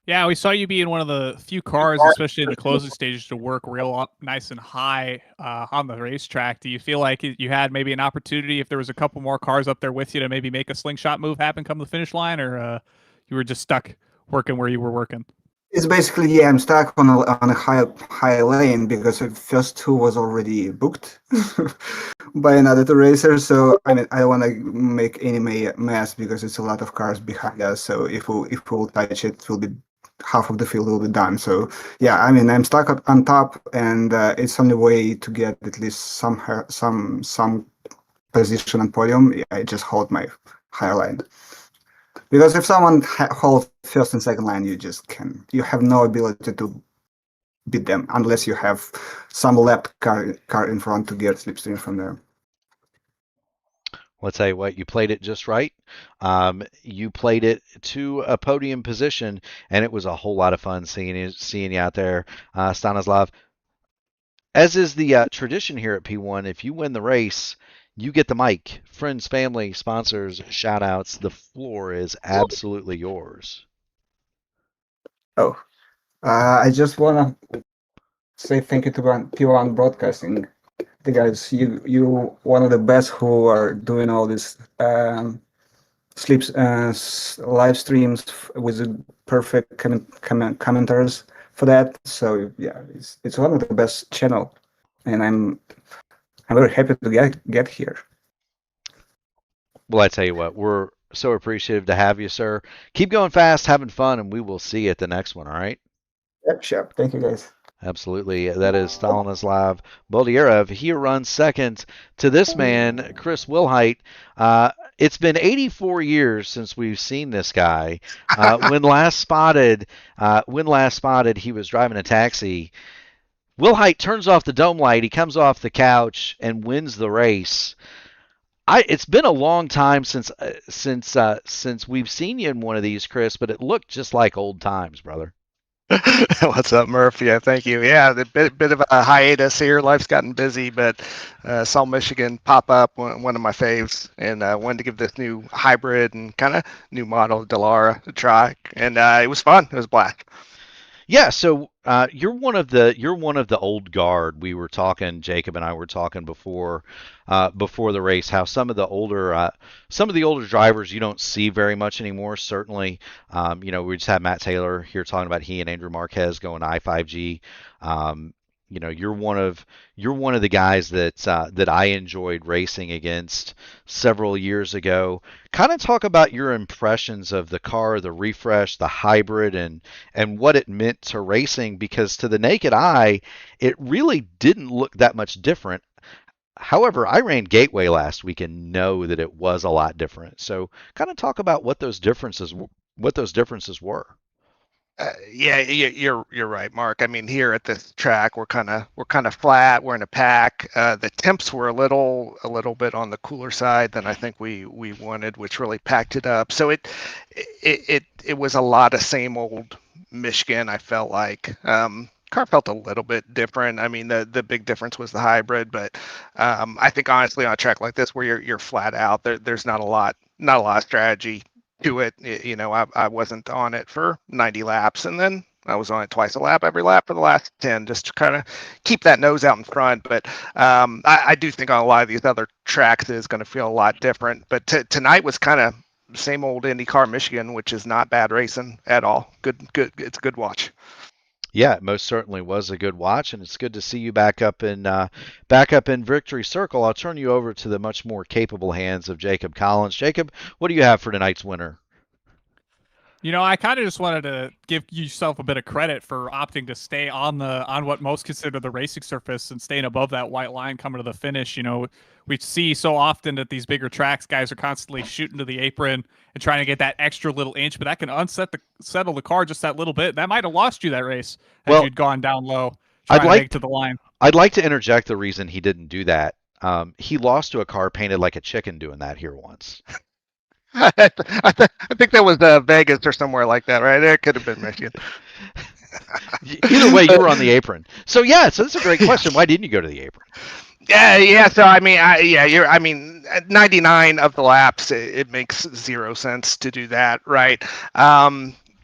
B: Yeah, we saw you be in one of the few cars, especially in the closing stages, to work real nice and high on the racetrack. Do you feel like you had maybe an opportunity, if there was a couple more cars up there with you, to maybe make a slingshot move happen come the finish line, or you were just stuck working where you were working?
E: It's basically, yeah, I'm stuck on a high lane because the first two was already booked by another two racers. So I mean, I don't want to make any mess because it's a lot of cars behind us. So if we'll touch it, it will be half of the field will be done. So yeah, I mean, I'm stuck on top, and it's only way to get at least some position on podium. I just hold my higher line. Because if someone holds first and second line, you have no ability to beat them unless you have some lap car in front to get slipstream from there.
A: Let's tell you what, you played it just right. You played it to a podium position, and it was a whole lot of fun seeing you out there, Stanislav. As is the tradition here at P1, if you win the race, you get the mic. Friends, family, sponsors, shout outs. The floor is absolutely yours.
E: Oh, I just want to say thank you to P1 Broadcasting. The guys, you one of the best who are doing all this live streams with the perfect commenters for that. So yeah, it's one of the best channel, and I'm very happy to get here.
A: Well, I tell you what, we're so appreciative to have you, sir. Keep going fast, having fun, and we will see you at the next one, all right?
E: Yep, sure. Thank you, guys.
A: Absolutely. That is Stanislav Boldierov. He runs second to this man, Chris Wilhite. It's been 84 years since we've seen this guy. When last spotted, he was driving a taxi Will Height turns off the dome light. He comes off the couch and wins the race. It's been a long time since we've seen you in one of these, Chris, but it looked just like old times, brother.
F: What's up, Murph? Yeah, thank you. Yeah, the bit of a hiatus here. Life's gotten busy, but saw Michigan pop up, one of my faves, and wanted to give this new hybrid and kind of new model Dallara a try, and it was fun. It was a blast.
A: Yeah, so you're one of the old guard. We were talking, Jacob and I were talking before the race, how some of the older drivers you don't see very much anymore. Certainly, we just had Matt Taylor here talking about he and Andrew Marquez going I5G. You're one of the guys that I enjoyed racing against several years ago. Kind of talk about your impressions of the car, the refresh, the hybrid, and what it meant to racing, because to the naked eye, it really didn't look that much different. However, I ran Gateway last week and know that it was a lot different. So, kind of talk about what those differences were.
F: Yeah, you're right, Mark. I mean, here at this track, we're kind of flat. We're in a pack. The temps were a little bit on the cooler side than I think we wanted, which really packed it up. So it was a lot of same old Michigan. I felt like car felt a little bit different. I mean, the big difference was the hybrid, but I think honestly on a track like this where you're flat out, there's not a lot of strategy to it. I wasn't on it for 90 laps, and then I was on it twice a lap, every lap for the last 10, just to kind of keep that nose out in front. But I do think on a lot of these other tracks it is going to feel a lot different. But tonight was kind of same old IndyCar Michigan, which is not bad racing at all. Good. It's a good watch.
A: Yeah, it most certainly was a good watch, and it's good to see you back up in victory circle. I'll turn you over to the much more capable hands of Jacob Collins. Jacob, what do you have for tonight's winner?
B: I kind of just wanted to give yourself a bit of credit for opting to stay on what most consider the racing surface and staying above that white line coming to the finish. We see so often at these bigger tracks, guys are constantly shooting to the apron and trying to get that extra little inch, but that can settle the car just that little bit. That might have lost you that race had
A: Well,
B: you'd gone down low
A: I'd
B: trying to make
A: like
B: it to the line.
A: I'd like to interject the reason he didn't do that. He lost to a car painted like a chicken doing that here once.
F: I think that was Vegas or somewhere like that, right? It could have been Michigan.
A: Either way, you were on the apron. So that's a great question. Why didn't you go to the apron?
F: Yeah. So I mean, I mean, at 99 of the laps, it makes zero sense to do that, right?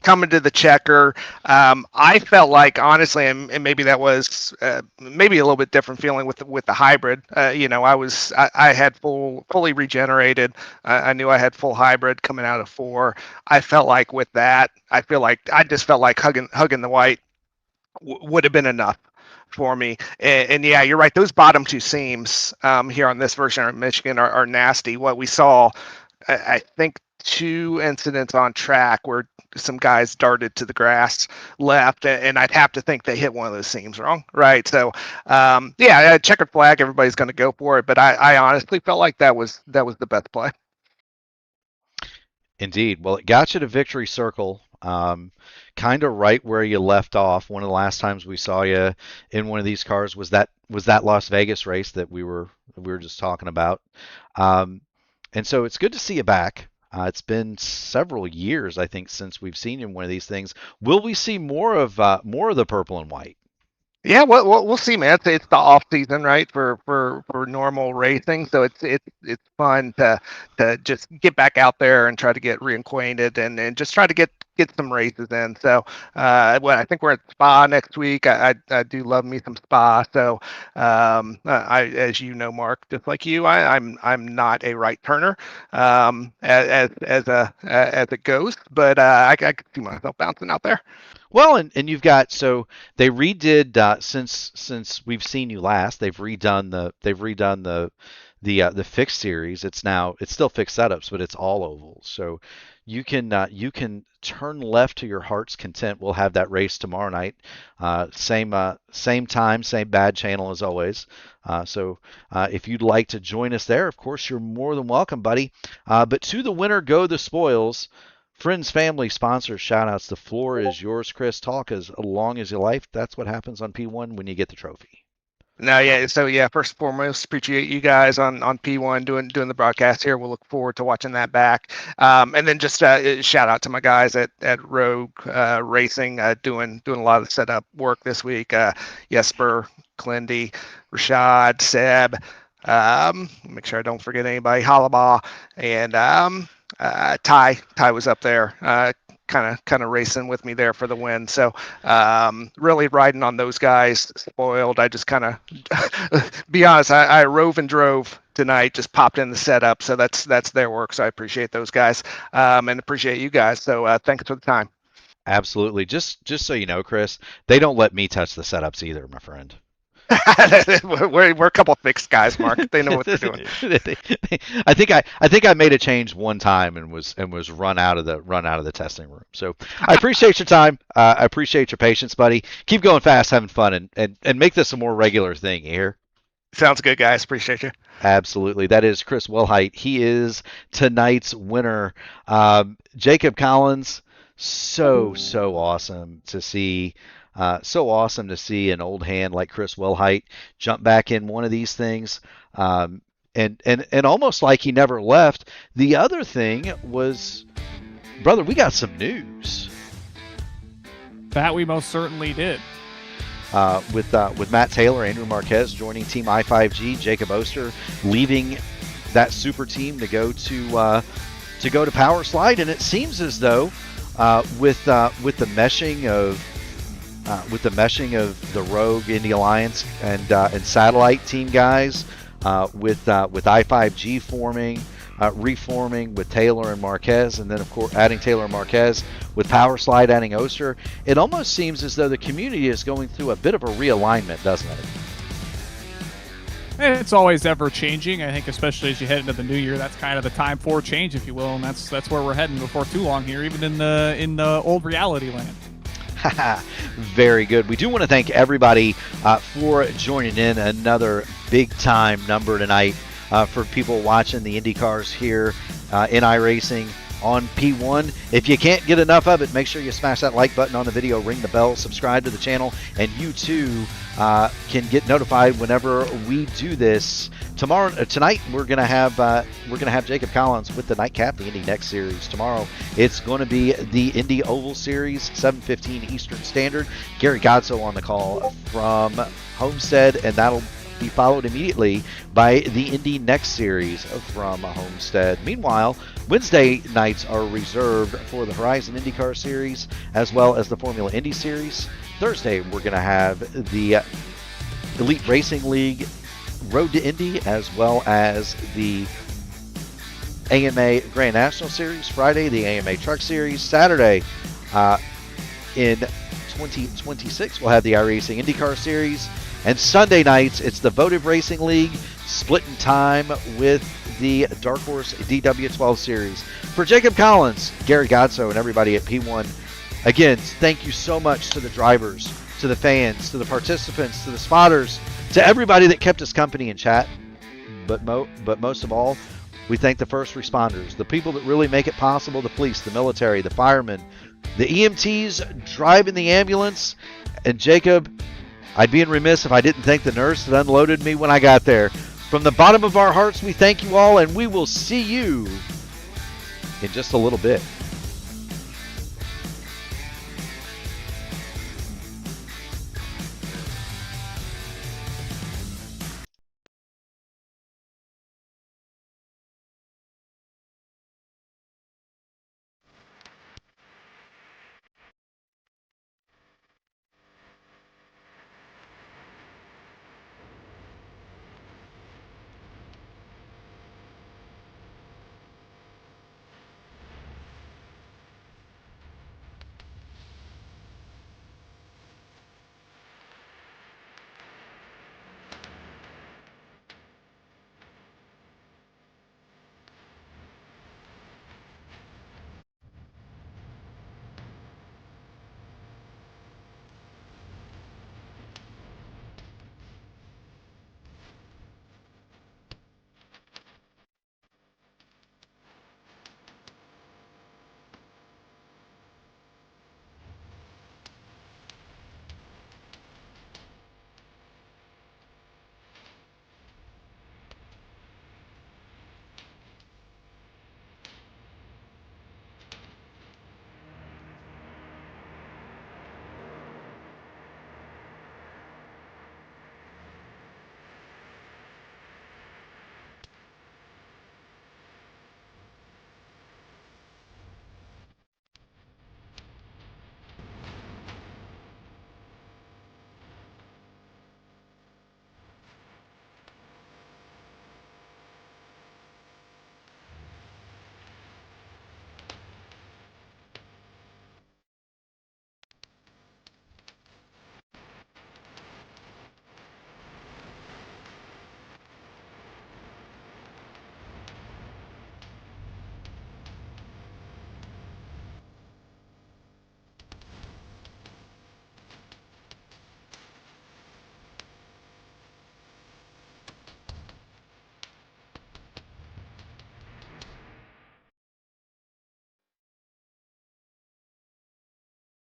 F: Coming to the checker, I felt like honestly, and maybe that was maybe a little bit different feeling with the hybrid. I had fully regenerated. I knew I had full hybrid coming out of 4. I felt like with that, I just felt like hugging the white would have been enough for me. And yeah, you're right. Those bottom 2 seams here on this version of Michigan are nasty. What we saw, I think 2 incidents on track where some guys darted to the grass left, and I'd have to think they hit one of those seams wrong, right? So, yeah, checkered flag, everybody's going to go for it, but I honestly felt like that was the best play.
A: Indeed. Well, it got you to victory circle, kind of right where you left off. One of the last times we saw you in one of these cars was that Las Vegas race that we were just talking about. Um, and so it's good to see you back. It's been several years, I think, since we've seen you in one of these things. Will we see more of the purple and white?
F: Yeah, we'll see, man. It's the off season, right, for normal racing. So it's fun to just get back out there and try to get reacquainted and just try to get some races in. So I think we're at Spa next week. I do love me some Spa. So as you know, Mark, just like you, I'm not a right turner as it goes, but I could see myself bouncing out there.
A: Well, and you've got, so they redid since we've seen you last. They've redone the fixed series. It's still fixed setups, but it's all ovals. So you can turn left to your heart's content. We'll have that race tomorrow night. Same time, same bad channel as always. So if you'd like to join us there, of course you're more than welcome, buddy. But to the winner go the spoils Friends, family, sponsors, shout-outs. The floor is yours, Chris. Talk as long as you like. That's what happens on P1 when you get the trophy.
F: No, yeah. So yeah, first and foremost, appreciate you guys on P1 doing the broadcast here. We'll look forward to watching that back. And then just shout out to my guys at Rogue Racing, doing a lot of setup work this week. Jesper, Clindy, Rashad, Seb. Make sure I don't forget anybody. Halaba and Ty. Ty was up there. Kind of racing with me there for the win. So really riding on those guys. Spoiled. I just kind of be honest. I rove and drove tonight. Just popped in the setup. So that's their work. So I appreciate those guys and appreciate you guys. So thanks for the time.
A: Absolutely. Just so you know, Chris, they don't let me touch the setups either, my friend.
F: we're a couple of fixed guys, Mark. They know what they're doing.
A: I think I made a change one time and was run out of the testing room. So I appreciate your time. I appreciate your patience, buddy. Keep going fast, having fun, and make this a more regular thing. You hear?
F: Sounds good, guys. Appreciate you.
A: Absolutely. That is Chris Wilhite. He is tonight's winner. Jacob Collins. So awesome to see. So awesome to see an old hand like Chris Wilhite jump back in one of these things, and almost like he never left. The other thing was, brother, we got some news.
B: That we most certainly did.
A: With Matt Taylor, Andrew Marquez joining Team I5G, Jacob Oster leaving that super team to go to Power Slide, and it seems as though with the meshing of the Rogue Indy Alliance and Satellite team guys, with I5G forming, reforming with Taylor and Marquez, and then of course adding Taylor and Marquez with Power Slide, adding Oster, it almost seems as though the community is going through a bit of a realignment, doesn't it?
B: It's always ever changing. I think, especially as you head into the new year, that's kind of the time for change, if you will, and that's where we're heading before too long here, even in the old reality land.
A: Very good. We do want to thank everybody for joining in. Another big time number tonight for people watching the IndyCars here in iRacing on P1. If you can't get enough of it, make sure you smash that like button on the video, ring the bell, subscribe to the channel, and you too can get notified whenever we do this. Tonight we're gonna have Jacob Collins with the nightcap, the Indy Next Series. Tomorrow it's going to be the Indy Oval Series, 7:15 Eastern Standard. Gary Godso on the call from Homestead, and that'll be followed immediately by the Indy Next Series from Homestead. Meanwhile, Wednesday nights are reserved for the Horizon INDYCAR Series as well as the Formula Indy Series. Thursday, we're going to have the Elite Racing League Road to Indy as well as the AMA Grand National Series. Friday, the AMA Truck Series. Saturday, in 2026, we'll have the iRacing INDYCAR Series. And Sunday nights, it's the Votive Racing League, splitting time with the Dark Horse DW12 Series. For Jacob Collins, Gary Godso, and everybody at P1, again, thank you so much to the drivers, to the fans, to the participants, to the spotters, to everybody that kept us company in chat. But most of all, we thank the first responders, the people that really make it possible, the police, the military, the firemen, the EMTs driving the ambulance. And Jacob, I'd be remiss if I didn't thank the nurse that unloaded me when I got there. From the bottom of our hearts, we thank you all, and we will see you in just a little bit.